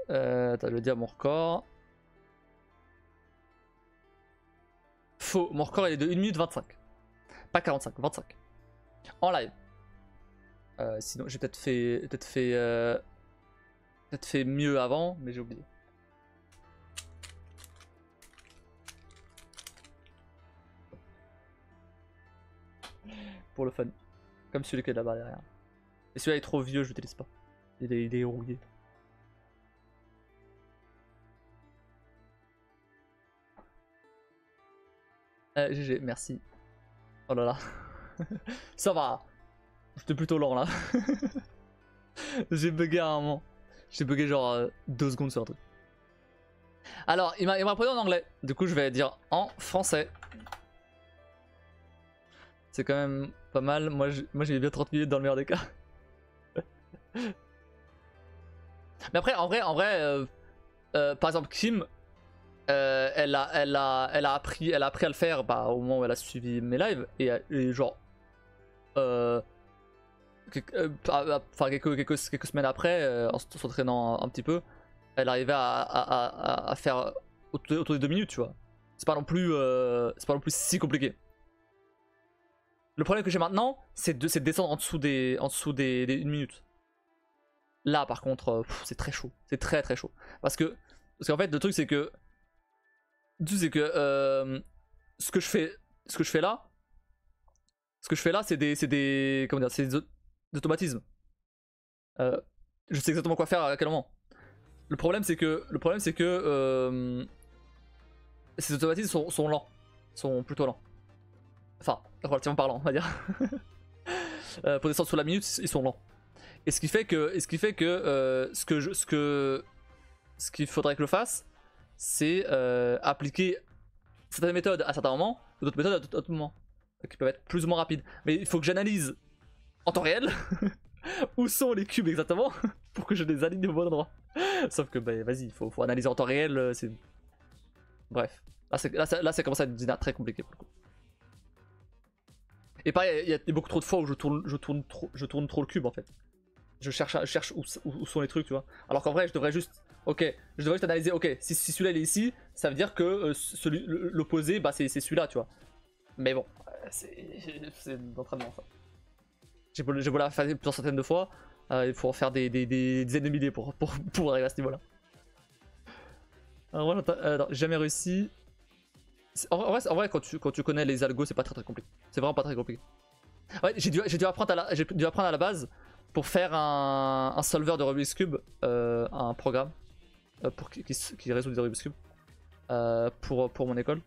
attends, je vais dire mon record. Faux, mon record il est de 1 minute 25. Pas 45, 25. En live. Sinon j'ai peut-être fait mieux avant, mais j'ai oublié. Pour le fun. Comme celui qui est là-bas derrière. Et celui-là est trop vieux, je l'utilise pas. Il est rouillé. GG, merci. Oh là là. Ça va. J'étais plutôt lent là. J'ai bugué à un moment. J'ai bugué genre 2 secondes sur un truc. Alors, il m'a répondu en anglais. Du coup, je vais dire en français. C'est quand même pas mal. Moi, j'ai bien 30 minutes dans le meilleur des cas. Mais après, en vrai, par exemple, Kim, elle a appris à le faire bah, au moment où elle a suivi mes lives. Et genre, quelques semaines après, en s'entraînant un petit peu, elle arrivait à faire autour des 2 minutes, tu vois. C'est pas non plus si compliqué. Le problème que j'ai maintenant, c'est de descendre en dessous des 1 minute. Là, par contre, c'est très chaud. C'est très très chaud. Parce qu'en fait, le truc, c'est que. Ce que je fais là, c'est des. Comment dire, c'est des automatismes. Je sais exactement quoi faire à quel moment. Le problème, c'est que. Ces automatismes sont lents. Sont plutôt lents. Enfin, relativement parlant, on va dire. Pour descendre sous la minute, ils sont lents. Et ce qui fait que ce qu'il faudrait que je fasse, c'est appliquer certaines méthodes à certains moments, ou d'autres méthodes à d'autres moments, qui peuvent être plus ou moins rapides. Mais il faut que j'analyse en temps réel où sont les cubes exactement pour que je les aligne au bon endroit. Sauf que bah, vas-y, il faut analyser en temps réel. C'est bref. Là, ça commence à être très compliqué pour le coup. Et pareil, il y a beaucoup trop de fois où je tourne trop le cube en fait. Je cherche où sont les trucs, tu vois. Alors qu'en vrai, je devrais juste analyser. Ok, si celui-là il est ici, ça veut dire que l'opposé, bah c'est celui-là, tu vois. Mais bon, c'est d'entraînement ça. J'ai beau la faire plusieurs centaines de fois, il faut en faire des dizaines de milliers pour arriver à ce niveau-là. Alors moi, j'ai jamais réussi. En vrai, quand tu connais les algos, c'est pas très compliqué. C'est vraiment pas très compliqué. Ouais, j'ai dû apprendre à la base pour faire un solver de Rubik's Cube, un programme qui résout des Rubik's Cube pour mon école,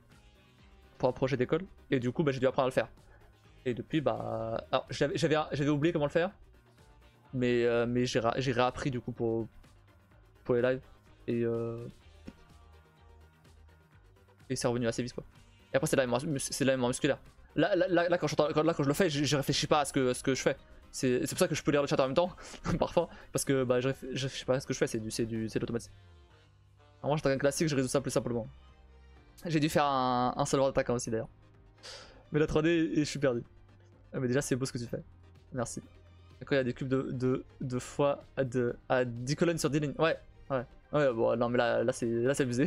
pour un projet d'école. Et du coup, bah, j'ai dû apprendre à le faire. Et depuis, bah, alors j'avais oublié comment le faire, mais j'ai réappris du coup pour les lives et c'est revenu assez vite quoi. Et après c'est la mémoire musculaire. Là quand je le fais, je réfléchis pas à ce que je fais. C'est pour ça que je peux lire le chat en même temps parfois, parce que bah je sais pas ce que je fais, c'est de l'automatique. Alors moi j'étais un classique, je résous ça plus simplement. J'ai dû faire un solver d'attaquant aussi d'ailleurs. Mais la 3D et je suis perdu. Ah, mais déjà c'est beau ce que tu fais. Merci. Quand il y a des cubes de fois à 10 colonnes sur 10 lignes. Ouais bon non mais là c'est abusé.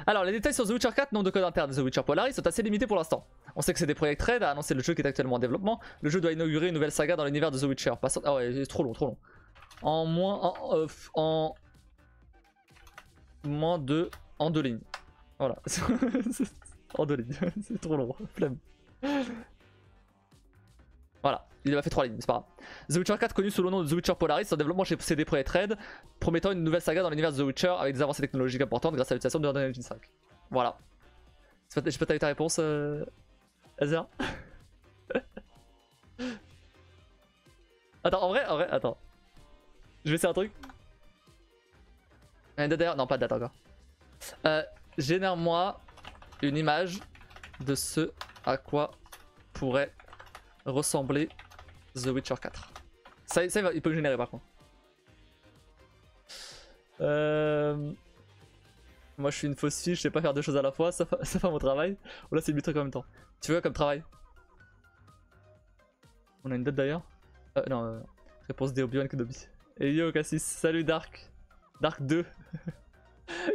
Alors, les détails sur The Witcher 4, nom de code interne de The Witcher Polaris, sont assez limités pour l'instant. On sait que c'est des Project Red a annoncé le jeu qui est actuellement en développement. Le jeu doit inaugurer une nouvelle saga dans l'univers de The Witcher. Ah ouais, c'est trop long. En deux lignes. Voilà. En 2 lignes. C'est trop long. Flemme. Voilà, il m'a fait 3 lignes, c'est pas grave. The Witcher 4, connu sous le nom de The Witcher Polaris, est en développement chez CD Projekt Red, promettant une nouvelle saga dans l'univers de The Witcher avec des avancées technologiques importantes grâce à l'utilisation de Unreal Engine 5. Voilà. Je sais pas ta réponse, Azir. Attends, en vrai, attends. Je vais essayer un truc. Une date d'ailleurs. Non, pas de date encore. Génère-moi une image de ce à quoi pourrait ressembler The Witcher 4. Ça il peut le générer par contre. Moi je suis une fausse fille, je sais pas faire deux choses à la fois, ça fait mon travail. Oh là c'est 8 trucs en même temps. Tu veux comme travail? On a une date d'ailleurs. Non, réponse des Obi-Wan Kenobi. Et yo Cassis, salut Dark. Dark 2.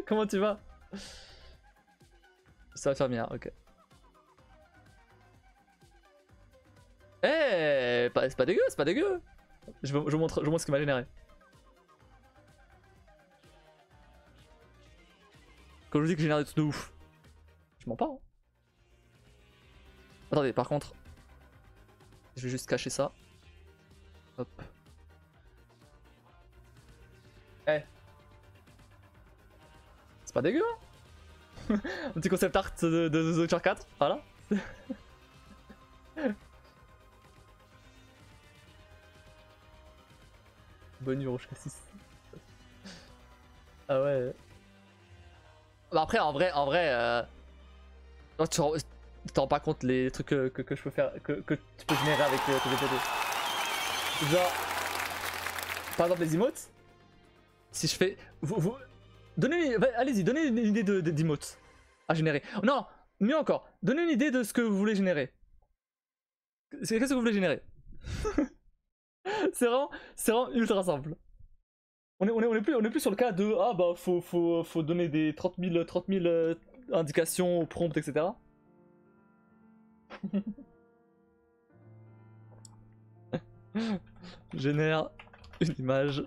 Comment tu vas? Ça va faire bien, ok. Eh, c'est pas dégueu, Je montre ce qu'il m'a généré. Quand je vous dis que je génère des trucs de ouf, je mens pas. Hein. Attendez, par contre, je vais juste cacher ça. Hop. Eh. C'est pas dégueu, hein. Un petit concept art de The Witcher 4, voilà. Bonne nuit, Rouge Cassis. Ah ouais. Bah après, en vrai, non, tu te rends pas compte les trucs que je peux faire, que tu peux générer avec tes GPT. Genre, par exemple les emotes, si je fais... allez-y, donnez une idée d'emotes à générer. Non, mieux encore, donnez une idée de ce que vous voulez générer. Qu'est-ce que vous voulez générer? C'est vraiment ultra simple. On est plus sur le cas de ah bah faut donner des 30 000 indications au prompt, etc. Génère une image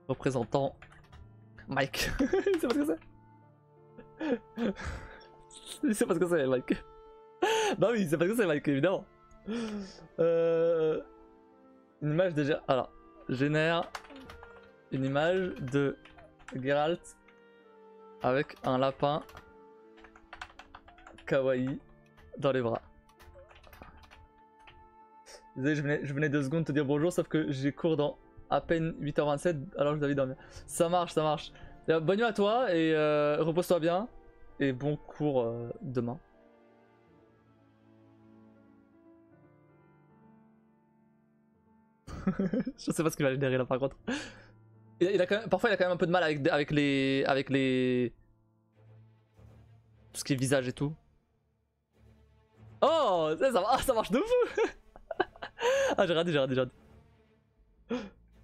représentant Mike. Il sait pas ce que c'est. Il sait pas ce que c'est, Mike. Bah oui, il sait pas ce que c'est, Mike, évidemment. Une image déjà. Alors, génère une image de Geralt avec un lapin kawaii dans les bras. Désolé, je venais 2 secondes te dire bonjour, sauf que j'ai cours dans à peine 8h27 alors que je devais dormir. Ça marche, ça marche. Bonne nuit à toi et repose-toi bien. Et bon cours demain. Je sais pas ce qu'il va générer là par contre. Il a quand même, parfois il a quand même un peu de mal avec les... Tout ce qui est visage et tout. Oh, ça marche de fou. Ah j'ai raté.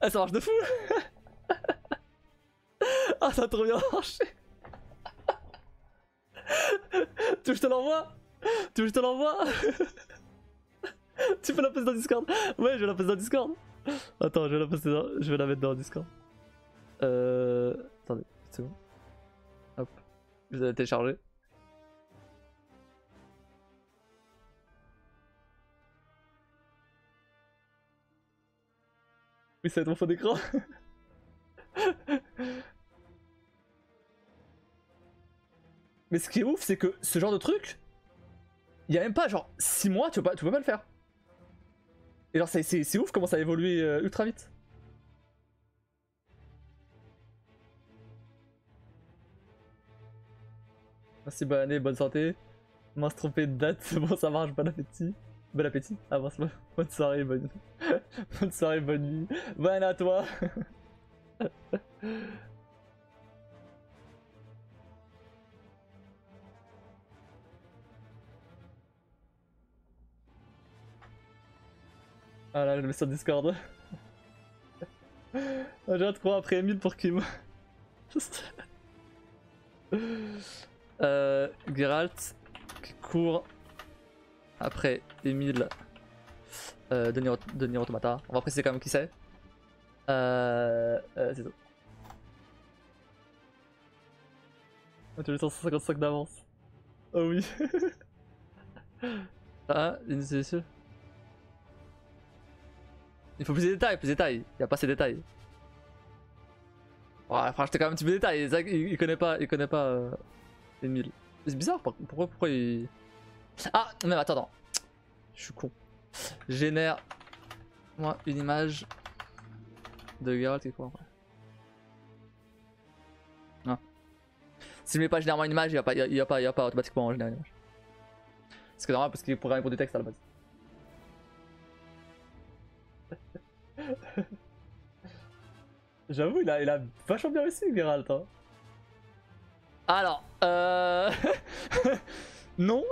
Ah ça marche de fou. Ah ça a trop bien marché. Tu veux que je te l'envoie? Tu peux la poster dans Discord? Ouais, je vais la poster dans Discord. Attends, je vais la mettre dans Discord. Attendez, c'est bon. Hop, je vais la télécharger. Oui, ça va être mon fond d'écran. Mais ce qui est ouf, c'est que ce genre de truc, il y a même pas genre 6 mois, tu peux pas le faire. Et genre, c'est ouf comment ça a évolué ultra vite. Merci, bonne année, bonne santé. Mince trompé de date, c'est bon, ça marche, bon appétit. Bon appétit. Ah, bonne soirée, bonne soirée, bonne nuit. Bonne à toi. Ah là, je le mets sur Discord. J'ai hâte de croire après Emile pour Kim. Geralt qui court après Emile de Nier Automata. On va préciser quand même qui c'est. C'est tout. Tu as eu 155 d'avance. Oh oui. Ah, sûr. Il faut plus de détails, il y a pas assez de détails. Ouais, enfin, j'étais quand même un petit peu de détails, c'est vrai qu'il connaît pas Emile. C'est bizarre, pourquoi il... Ah, mais attends, je suis con. Génère, moi, une image de Geralt et quoi. Non. S'il met pas généralement une image, il va pas automatiquement générer une image. C'est normal parce qu'il est programmé pour du texte à la base. J'avoue, il a vachement bien réussi, Geralt. Hein. Alors, non.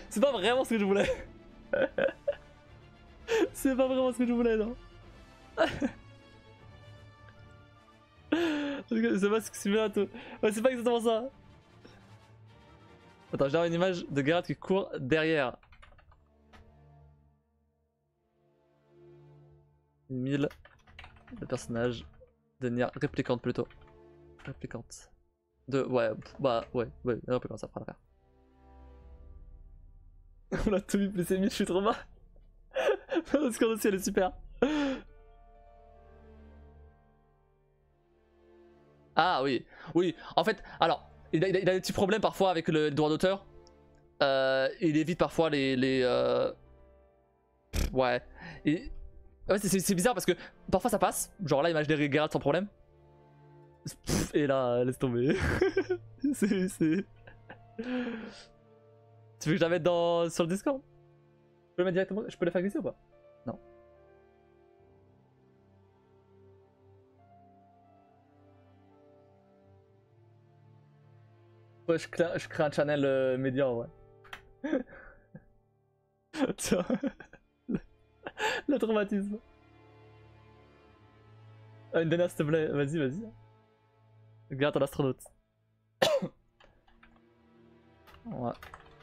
C'est pas vraiment ce que je voulais. C'est pas vraiment ce que je voulais, non. C'est pas ce que c'est bien, toi. Ouais, c'est pas exactement ça. Attends, j'ai une image de Geralt qui court derrière. 1000 le personnage de Nier, réplicante plutôt. Réplicante. Ouais, réplicante, ça fera l'affaire. On a tout mis plus 1000, je suis trop bas. Le score aussi, elle est super. Ah oui, en fait, alors, il a des petits problèmes parfois avec le droit d'auteur. Il évite parfois les ouais. Ouais, c'est bizarre parce que parfois ça passe, genre là image des Geralt sans problème. Pff, et là, laisse tomber. c'est... Tu veux que je la mette sur le Discord? Je peux le mettre directement? Je peux la faire glisser ou pas? Non. Ouais, je crée un channel média en vrai. Tiens. Le traumatisme. Ah, une dernière s'il te plaît, vas-y. Regarde ton astronaute. Ouais.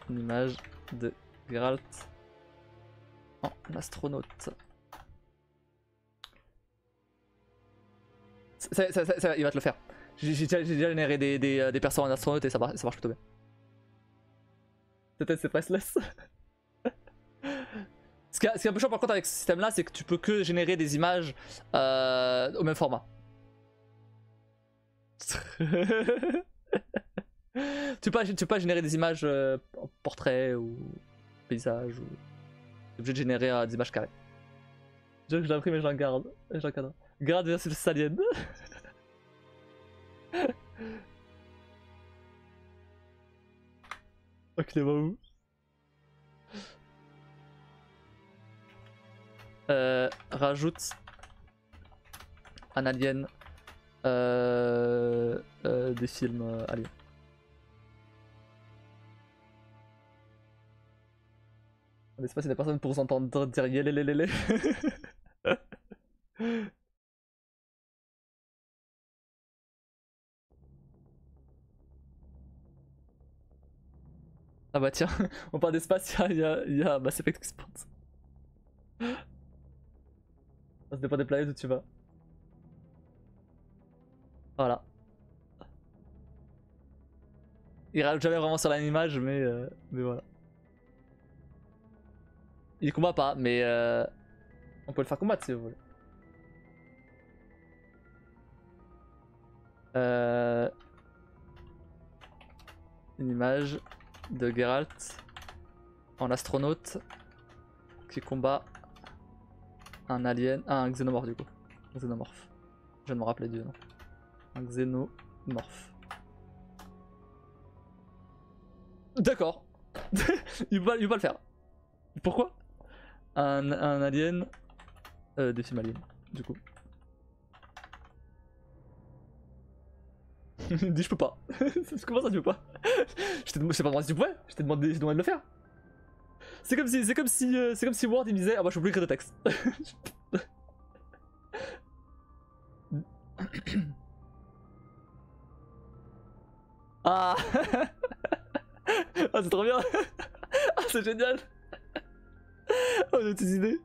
Une image de Geralt en astronaute. Il va te le faire. J'ai déjà généré des persos en astronaute et ça marche plutôt bien. Peut-être c'est priceless. Ce qui est un peu chiant par contre avec ce système là, c'est que tu peux que générer des images au même format. Tu peux pas générer des images en portrait ou paysage ou. Tu es obligé de générer des images carrées. Je l'ai imprimé mais je la garde. Garde versus Alien. Ok, il est où? Rajoute un alien des films aliens. L'espace, il y a des personnes pour s'entendre dire yélélélélé. Ah bah tiens, on parle d'espace, il y a Mass Effect Expanse. Ça dépend des planètes où tu vas. Voilà. Il rajoute jamais vraiment sur la même image, mais voilà. Il combat pas, mais on peut le faire combattre si vous voulez. Une image de Geralt en astronaute qui combat un alien, un xénomorphe du coup. Un xénomorphe. Je viens de me rappeler du nom. Un xénomorphe. D'accord. il peut pas le faire. Pourquoi? Un alien. Des films aliens, du coup. Il dit je peux pas. Comment ça tu peux pas? Je t'ai pas demandé si tu pouvais, je t'ai demandé de le faire. C'est comme si Word il me disait ah bah je peux plus écrire de texte. Ah. Ah c'est trop bien. Ah c'est génial. Oh j'ai des idées.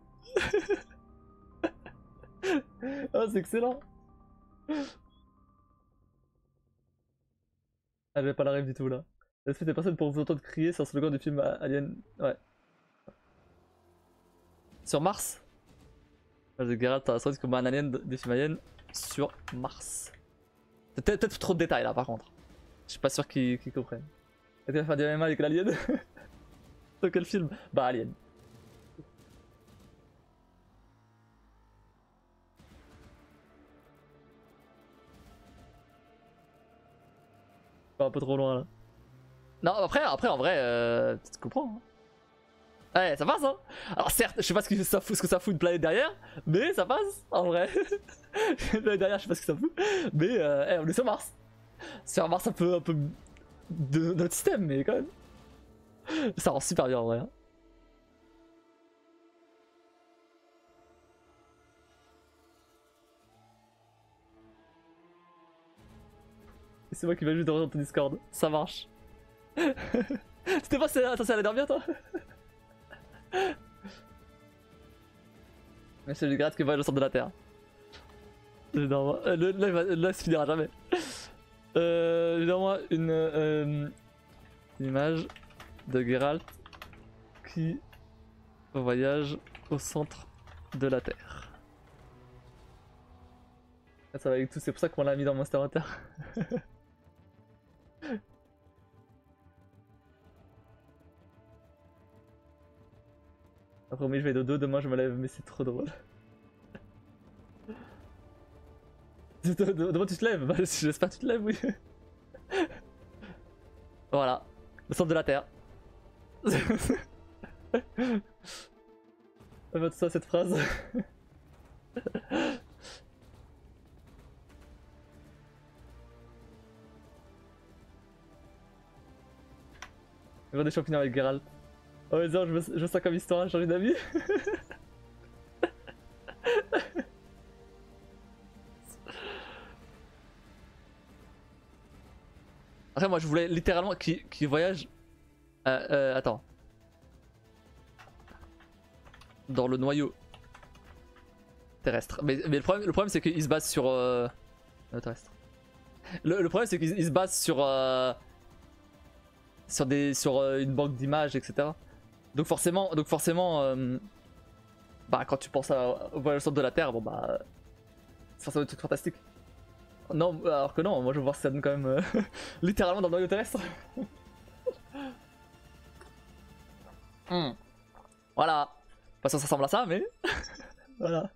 Ah c'est excellent. Ah j'avais pas la rêve du tout là. Est-ce des personnes pour vous entendre crier sur le slogan du film Alien? Ouais. Sur Mars? De Geralt t'as l'astronaute comme un alien des films Alien sur Mars. Peut-être trop de détails là par contre. Je suis pas sûr qu'ils comprennent. Et tu vas faire du MMA avec l'alien? Dans quel film? Bah Alien. Pas un peu trop loin là. Non après en vrai tu comprends. Hein. Ouais ça passe hein. Alors certes je sais pas ce que ça fout une planète derrière, mais ça passe en vrai. Une planète derrière je sais pas ce que ça fout, mais on est sur Mars. Sur Mars un peu de notre système mais quand même. Ça rend super bien en vrai. Hein. Et c'est moi qui vais juste de rejoindre ton Discord, ça marche. C'était pas censé aller dormir toi? Mais c'est le grade qui va au centre de la Terre. Là il se finira jamais. Évidemment une image de Geralt qui voyage au centre de la Terre. Ça va avec tout, c'est pour ça qu'on l'a mis dans Monster Hunter. Après, je vais dodo, demain je me lève, mais c'est trop drôle. Demain tu te lèves, bah, j'espère que tu te lèves, oui. Voilà, le centre de la Terre. Vote ça cette phrase. Genre des champignons avec Geralt. Oh mais non, je veux ça comme histoire, j'ai envie d'avis. Après moi je voulais littéralement qu'il voyage... attends. Dans le noyau terrestre. Mais le problème c'est qu'il se base sur... terrestre. Le problème c'est qu'il se base sur... sur une banque d'images, etc. Donc forcément bah quand tu penses au voyage au centre de la Terre, bon bah... c'est forcément un truc fantastique. Non, alors que non, moi je veux voir si ça donne quand même littéralement dans le noyau terrestre. Voilà. Pas ça ressemble à ça, mais... voilà.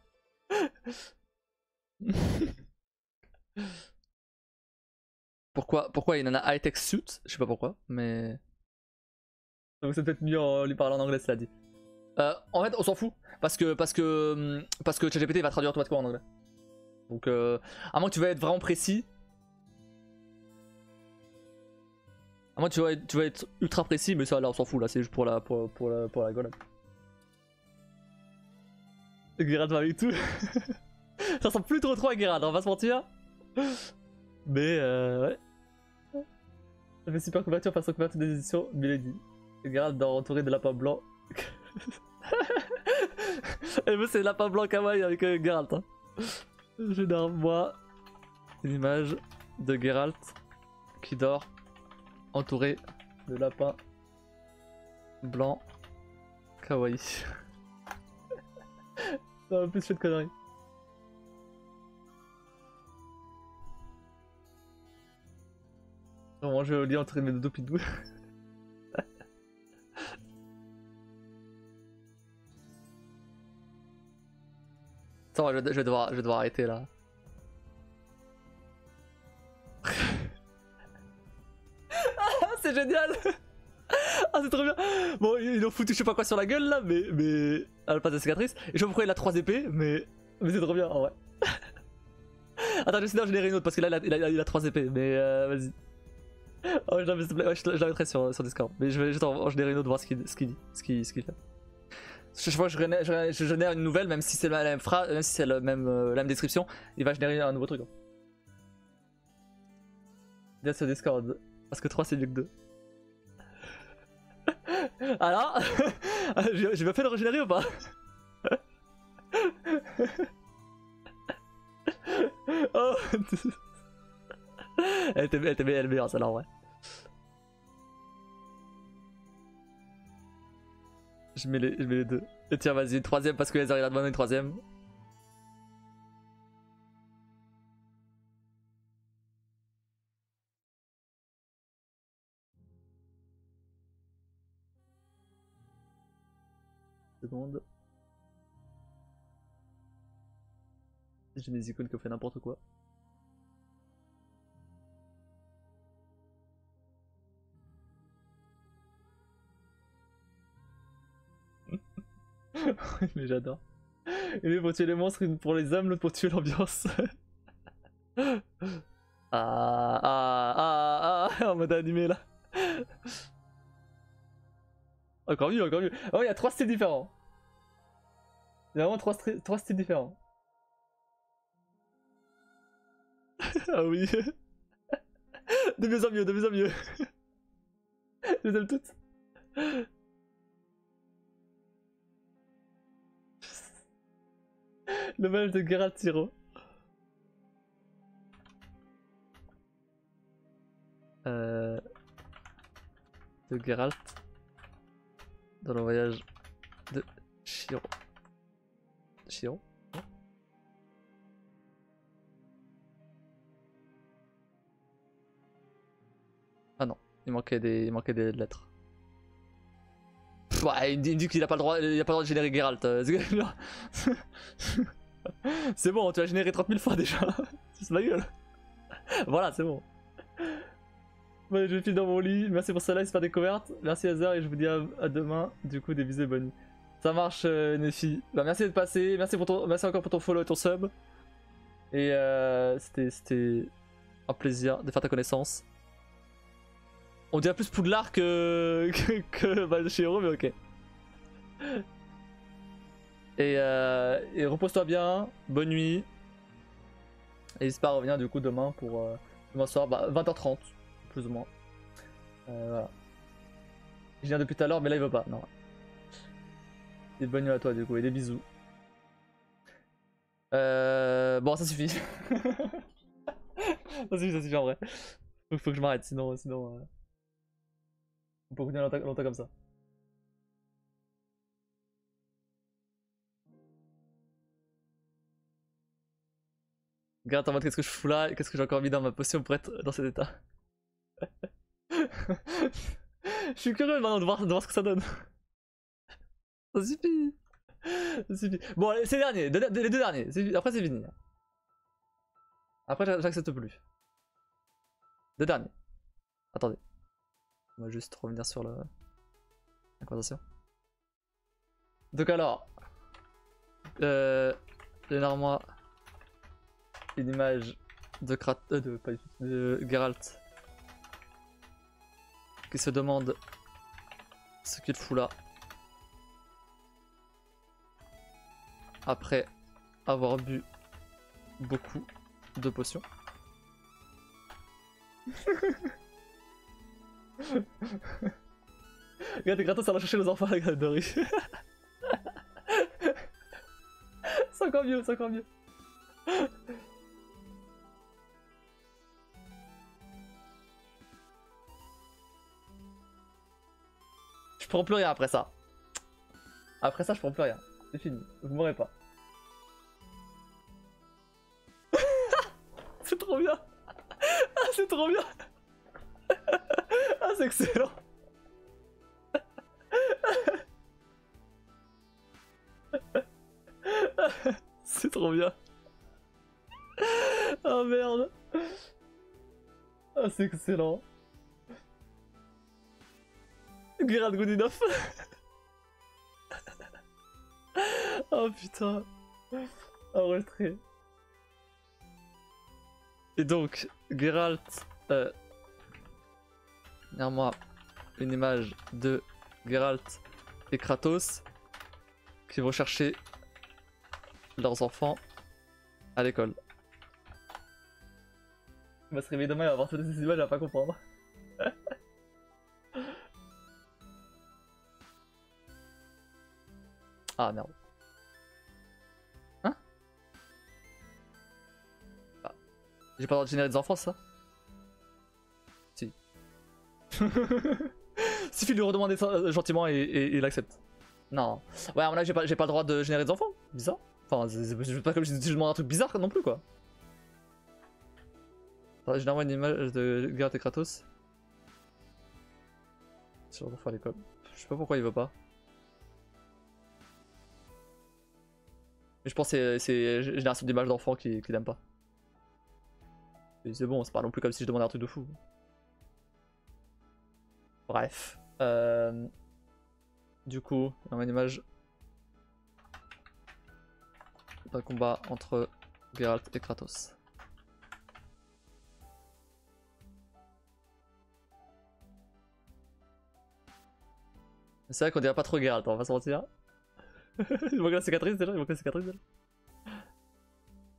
Pourquoi il en a high-tech suit? Je sais pas pourquoi, mais... donc c'est peut-être mieux en lui parlant en anglais, cela dit. En fait, on s'en fout, parce que ChatGPT va traduire automatiquement en anglais. Donc, à moins que tu vas être vraiment précis. À moins que tu vas être ultra précis, mais ça là on s'en fout, là c'est juste pour la rigolade. Geralt va avec tout. Ça ressemble plus trop à Geralt, on va pas se mentir. Mais ouais. Ça fait super couverture façon couverture des éditions Milady. Geralt doit entourer de lapins blancs. Et moi c'est lapin blanc kawaii avec Geralt. Hein. J'énerve moi une image de Geralt qui dort entouré de lapins blancs kawaii. Ça va plus fait de conneries. Vraiment, je vais au lit entouré de mes dodo pidou. Attends, je vais devoir arrêter là. Ah, c'est génial. Ah, c'est trop bien. Bon, ils ont foutu je sais pas quoi sur la gueule là, mais elle passe de cicatrice. Et je sais pas pourquoi il a 3 épées, mais c'est trop bien en vrai. Attends, je vais d'en générer une autre parce que là il a 3 épées, mais vas-y. Oh, je la mettrai sur Discord. Mais je vais juste en générer une autre, voir ce qu'il fait. Chaque fois que je génère une nouvelle, même si c'est la même phrase, même si c'est la même description, il va générer un nouveau truc. Viens sur Discord, parce que 3 c'est mieux que 2. Alors, j'ai bien fait de régénérer ou pas? Oh. Elle était meilleure celle-là en vrai. Je mets les deux. Et tiens, vas-y, une troisième parce que les il a demandé une troisième. Seconde. J'ai mes icônes qui ont fait n'importe quoi. Mais j'adore. Une pour tuer les monstres, une pour les hommes, l'autre pour tuer l'ambiance. En mode animé là. Encore mieux, encore mieux. Oh, il y a 3 styles différents. Il y a vraiment 3 styles différents. Ah oui. De mieux en mieux, de mieux en mieux. Je les aime toutes. Le match de Geralt Tiro. De Geralt dans le voyage de Shiro. Shiro? Ah non, il manquait des lettres. Ouais, il me dit qu'il a pas le droit, de générer Geralt. C'est bon, tu as généré 30 000 fois déjà. C'est ma gueule. Voilà, c'est bon. Bon, je file dans mon lit. Merci pour celle-là, c'est pas découverte. Merci Hazard et je vous dis à demain. Du coup, des bisous et bonne nuit. Ça marche, Nefi. Bah, merci d'être passé. Merci encore pour ton follow et ton sub. Et c'était un plaisir de faire ta connaissance. On dirait plus Poudlard que bah, chez Hero, mais ok. Et repose-toi bien, bonne nuit. Et n'hésite pas à revenir du coup demain pour demain soir, bah, 20h30, plus ou moins. Voilà. Je viens depuis tout à l'heure, mais là il veut pas, non. Et bonne nuit à toi du coup, et des bisous. Bon, ça suffit. Ça suffit en vrai. Faut que je m'arrête, sinon on peut continuer longtemps comme ça. Regarde en mode qu'est-ce que je fous là et qu'est-ce que j'ai encore mis dans ma potion pour être dans cet état. Je suis curieux maintenant de voir ce que ça donne. Ça suffit. Ça suffit. Bon, allez, c'est les deux derniers. Après, c'est fini. Après, j'accepte plus. Deux derniers. Attendez. On va juste revenir sur la conversation. Donc, alors. Généralement, une image de Geralt qui se demande ce qu'il fout là après avoir bu beaucoup de potions. Regarde, Kratos, ça va chercher les enfants avec la Dory. C'est encore mieux, c'est encore mieux. Je prends plus rien après ça. Après ça, je prends plus rien. C'est fini. Vous m'aurez pas. C'est trop bien. Ah, c'est trop bien. Ah, c'est excellent. C'est trop bien. Oh merde. Ah, c'est excellent. Geralt Godunov. Oh putain. Enregistré. Et donc, Geralt. Derrière moi, une image de Geralt et Kratos qui vont chercher leurs enfants à l'école. Il va se réveiller demain, il va voir toutes ces images, il va pas comprendre. Ah merde. Hein? Ah. J'ai pas le droit de générer des enfants, ça? Si. Suffit de lui redemander ça gentiment et il accepte. Non. Ouais, à mon avis, j'ai pas le droit de générer des enfants. Bizarre. Enfin, c'est pas comme si je demande un truc bizarre non plus, quoi. Généralement une image de Geralt et Kratos. Sur l'enfant à l'école. Je sais pas pourquoi il veut pas. Mais je pense que c'est génération d'images d'enfants qui n'aiment pas. C'est bon, c'est pas non plus comme si je demandais un truc de fou. Bref. Du coup, on a une image d'un combat entre Geralt et Kratos. C'est vrai qu'on dirait pas trop Geralt, on va se mentir. Il manque la cicatrice déjà,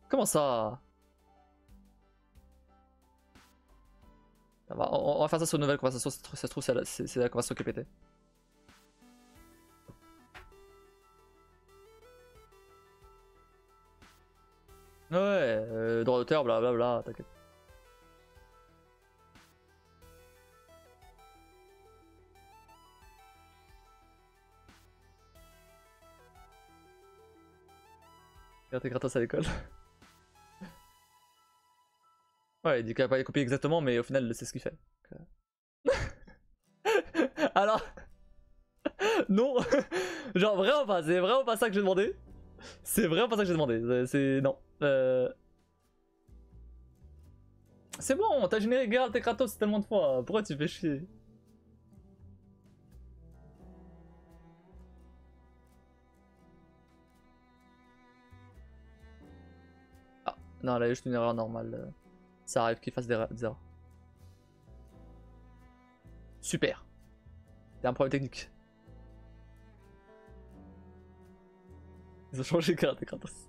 Comment ça? On va faire ça sur une nouvelle conversation, ça se trouve c'est la conversation qui est pétée. Ouais, droit d'auteur, blablabla, t'inquiète. Regarde tes Kratos à l'école. Ouais, il dit qu'il a pas copié exactement, mais au final, c'est ce qu'il fait. Alors, non, genre vraiment pas, c'est vraiment pas ça que j'ai demandé. C'est vraiment pas ça que j'ai demandé, c'est non. C'est bon, t'as généré Geralt et Kratos tellement de fois, pourquoi tu fais chier? Ah, non, là, il y a juste une erreur normale. Ça arrive qu'il fasse des erreurs. Super. Il y a un problème technique. Ils ont changé Geralt et Kratos.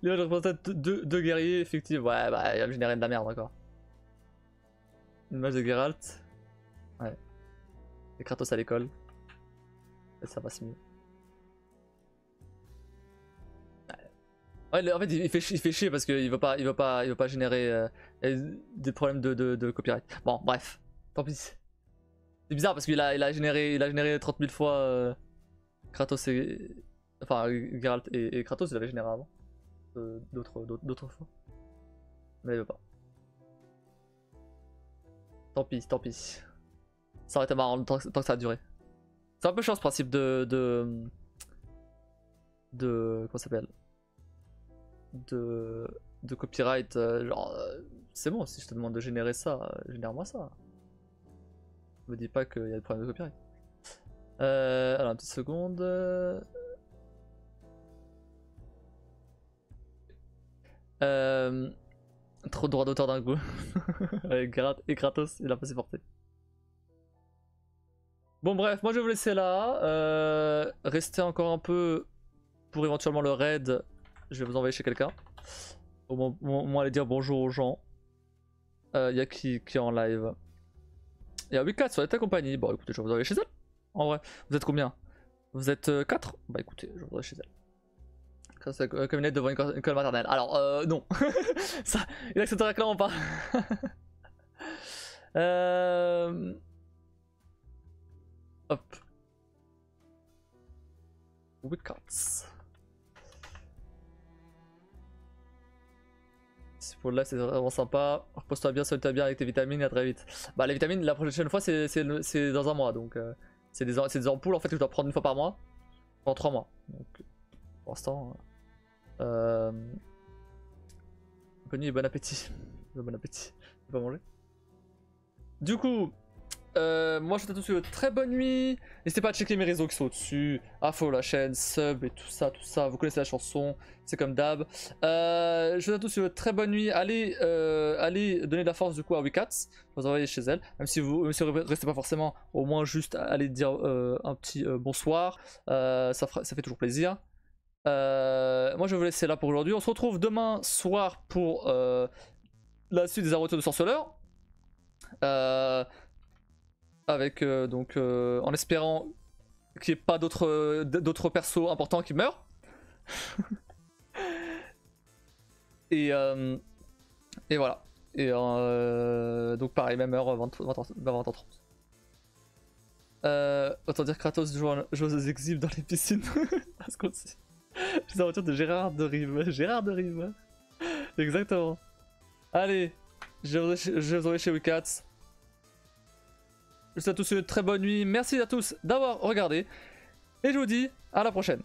Là, je représente deux guerriers, effectivement. Ouais, bah, il a généré de la merde encore. Une image de Geralt. Ouais. Et Kratos à l'école. Et ça passe mieux. Ouais, en fait, il fait chier parce qu'il veut pas générer des problèmes de copyright. Bon, bref. Tant pis. C'est bizarre parce qu'il a généré 30 000 fois Kratos et. Enfin, Geralt et Kratos, il avait généré avant. D'autres fois. Mais il veut pas. Tant pis, tant pis. Ça aurait été marrant tant que ça a duré. C'est un peu chiant ce principe de comment ça s'appelle, de copyright. Genre, c'est bon, si je te demande de générer ça, génère-moi ça. Me dis pas qu'il y a des problèmes de copyright. Alors, une petite seconde. Trop de droits d'auteur d'un coup. Avec Geralt et Kratos, il a pas supporté. Bon bref, moi je vais vous laisser là. Restez encore un peu pour éventuellement le raid. Je vais vous envoyer chez quelqu'un. Au moins aller dire bonjour aux gens. Il y a qui est en live? Il y a Wicats sur ta compagnie. Bon écoutez, je vais vous envoyer chez elle. En vrai, vous êtes combien? Vous êtes 4? Bah écoutez, je vais vous envoyer chez elle. C'est comme une lettre devant une école maternelle. Alors, non. Ça, il accepterait clairement pas. Hop. Wicats. Pour le live, c'est vraiment sympa. Repose-toi bien, soigne-toi bien avec tes vitamines et à très vite. Bah, les vitamines, la prochaine fois, c'est dans un mois. Donc, c'est des ampoules en fait que je dois prendre une fois par mois. Pendant 3 mois. Donc, pour l'instant. Bonne nuit et bon appétit. Bon appétit. Je vais pas manger. Du coup, moi je vous souhaite à tous une très bonne nuit. N'hésitez pas à checker mes réseaux qui sont au-dessus. Follow la chaîne, sub et tout ça, tout ça. Vous connaissez la chanson, c'est comme d'hab. Je vous souhaite à tous une très bonne nuit. Allez donner de la force du coup à Wicats. Vous envoyez chez elle. Même si vous restez pas forcément, au moins juste allez dire un petit bonsoir. Ça fait toujours plaisir. Moi je vais vous laisser là pour aujourd'hui. On se retrouve demain soir pour la suite des aventures de sorceleur. Avec donc en espérant qu'il n'y ait pas d'autres persos importants qui meurent. et voilà. Et donc pareil, même heure, 20h30. Autant dire Kratos joue aux exhibes dans les piscines. Parce qu'on sait. Les aventures de Gérard de Rive. Gérard de Rive. Exactement. Allez, je vous envoie chez Wicats. Je vous souhaite à tous une très bonne nuit. Merci à tous d'avoir regardé. Et je vous dis à la prochaine.